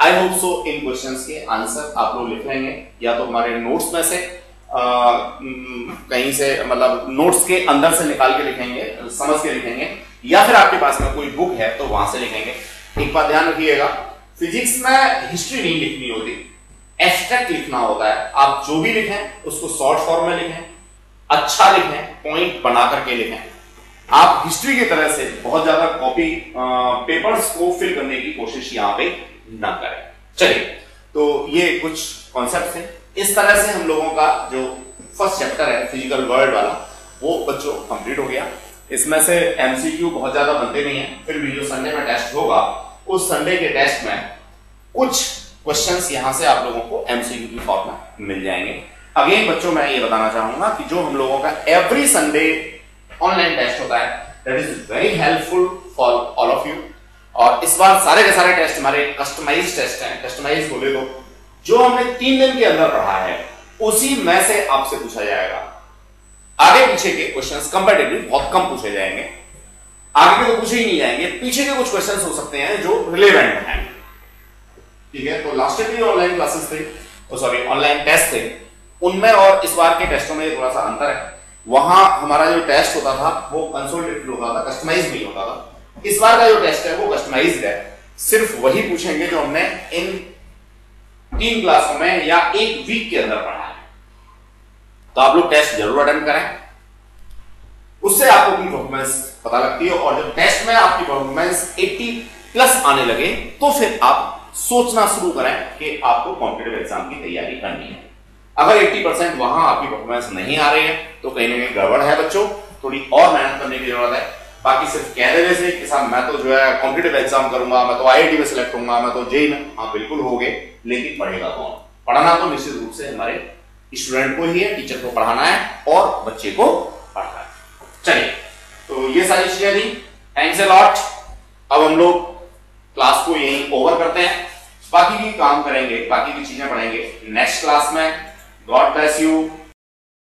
Speaker 1: I hope so in questions के आंसर आप लोग लिख लेंगे, या तो हमारे नोट्स में से कहीं से, मतलब नोट्स के अंदर से निकाल के लिखेंगे, समझ के लिखेंगे, या फिर आपके पास में कोई बुक है तो वहां से लिखेंगे। एक बात ध्यान रखिएगा, फिजिक्स में हिस्ट्री नहीं लिखनी होती, एब्स्ट्रैक्ट लिखना होता है। आप जो भी लिखें उसको शॉर्ट फॉर्म में लिखें, अच्छा लिखें, पॉइंट बना करके लिखें। आप हिस्ट्री की तरह से बहुत ज्यादा कॉपी पेपर्स को फिल करने की कोशिश यहां पे ना करें। चलिए, तो ये कुछ कॉन्सेप्ट थे। इस तरह से हम लोगों का जो फर्स्ट चैप्टर है फिजिकल वर्ल्ड वाला वो बच्चों कंप्लीट हो गया। इसमें से एमसीक्यू बहुत ज्यादा बनते नहीं है, फिर भी जो संडे में टेस्ट होगा उस संडे के टेस्ट में कुछ क्वेश्चंस यहां से आप लोगों को एमसीक्यू की फॉर्म में मिल जाएंगे। अगेन बच्चों, मैं ये बताना चाहूंगा कि जो हम लोगों का एवरी संडे ऑनलाइन टेस्ट होता है that is very helpful for all of you. और इस बार सारे के सारे टेस्ट हमारे कस्टमाइज्ड टेस्ट हैं। कस्टमाइज बोले तो जो हमने 3 दिन के अंदर पढ़ा है उसी में से आपसे पूछा जाएगा। आगे पीछे के क्वेश्चंस कंपैरेटिवली बहुत कम पूछे जाएंगे, आगे के तो पूछे ही नहीं जाएंगे, पीछे के कुछ क्वेश्चंस हो सकते हैं जो रिलेवेंट हैं। ठीक है, तो लास्ट ईयर भी ऑनलाइन क्लासेस थे, सॉरी ऑनलाइन टेस्ट थे, उनमें और इस बार के टेस्टों में थोड़ा सा अंतर है। वहां हमारा जो टेस्ट होता था वो कंसोलिडेटेड होता था, कस्टमाइज नहीं होता था। इस बार का जो टेस्ट है वो कस्टमाइज्ड है, सिर्फ वही पूछेंगे जो हमने इन 3 क्लासों में या 1 वीक के अंदर पढ़ा है। तो आप लोग टेस्ट जरूर अटेंड करें, उससे आपको अपनी परफॉर्मेंस पता लगती है। और जब टेस्ट में आपकी परफॉर्मेंस 80 प्लस आने लगे तो फिर आप सोचना शुरू करें कि आपको कॉम्पिटिटिव एग्जाम की तैयारी करनी है। अगर 80% वहां आपकी परफॉर्मेंस नहीं आ रही है तो कहीं ना कहीं गड़बड़ है बच्चों, थोड़ी और मेहनत करने की जरूरत है। बाकी सिर्फ कह देने से कि साहब मैं तो जो है कॉम्पिटिटिव एग्जाम करूंगा, मैं तो आईआईटी में सिलेक्ट होऊंगा, मैं तो जेईई में, हाँ बिल्कुल होगे, लेकिन पढ़ेगा कौन? पढ़ना तो निश्चित रूप से हमारे स्टूडेंट को ही है, टीचर को पढ़ाना है और बच्चे को पढ़ाना है। चलिए, तो ये सारी चीजें थी। Thanks a lot. अब हम लोग क्लास को यहीं ओवर करते हैं, बाकी भी काम करेंगे, बाकी की चीजें पढ़ेंगे नेक्स्ट क्लास में। God bless you.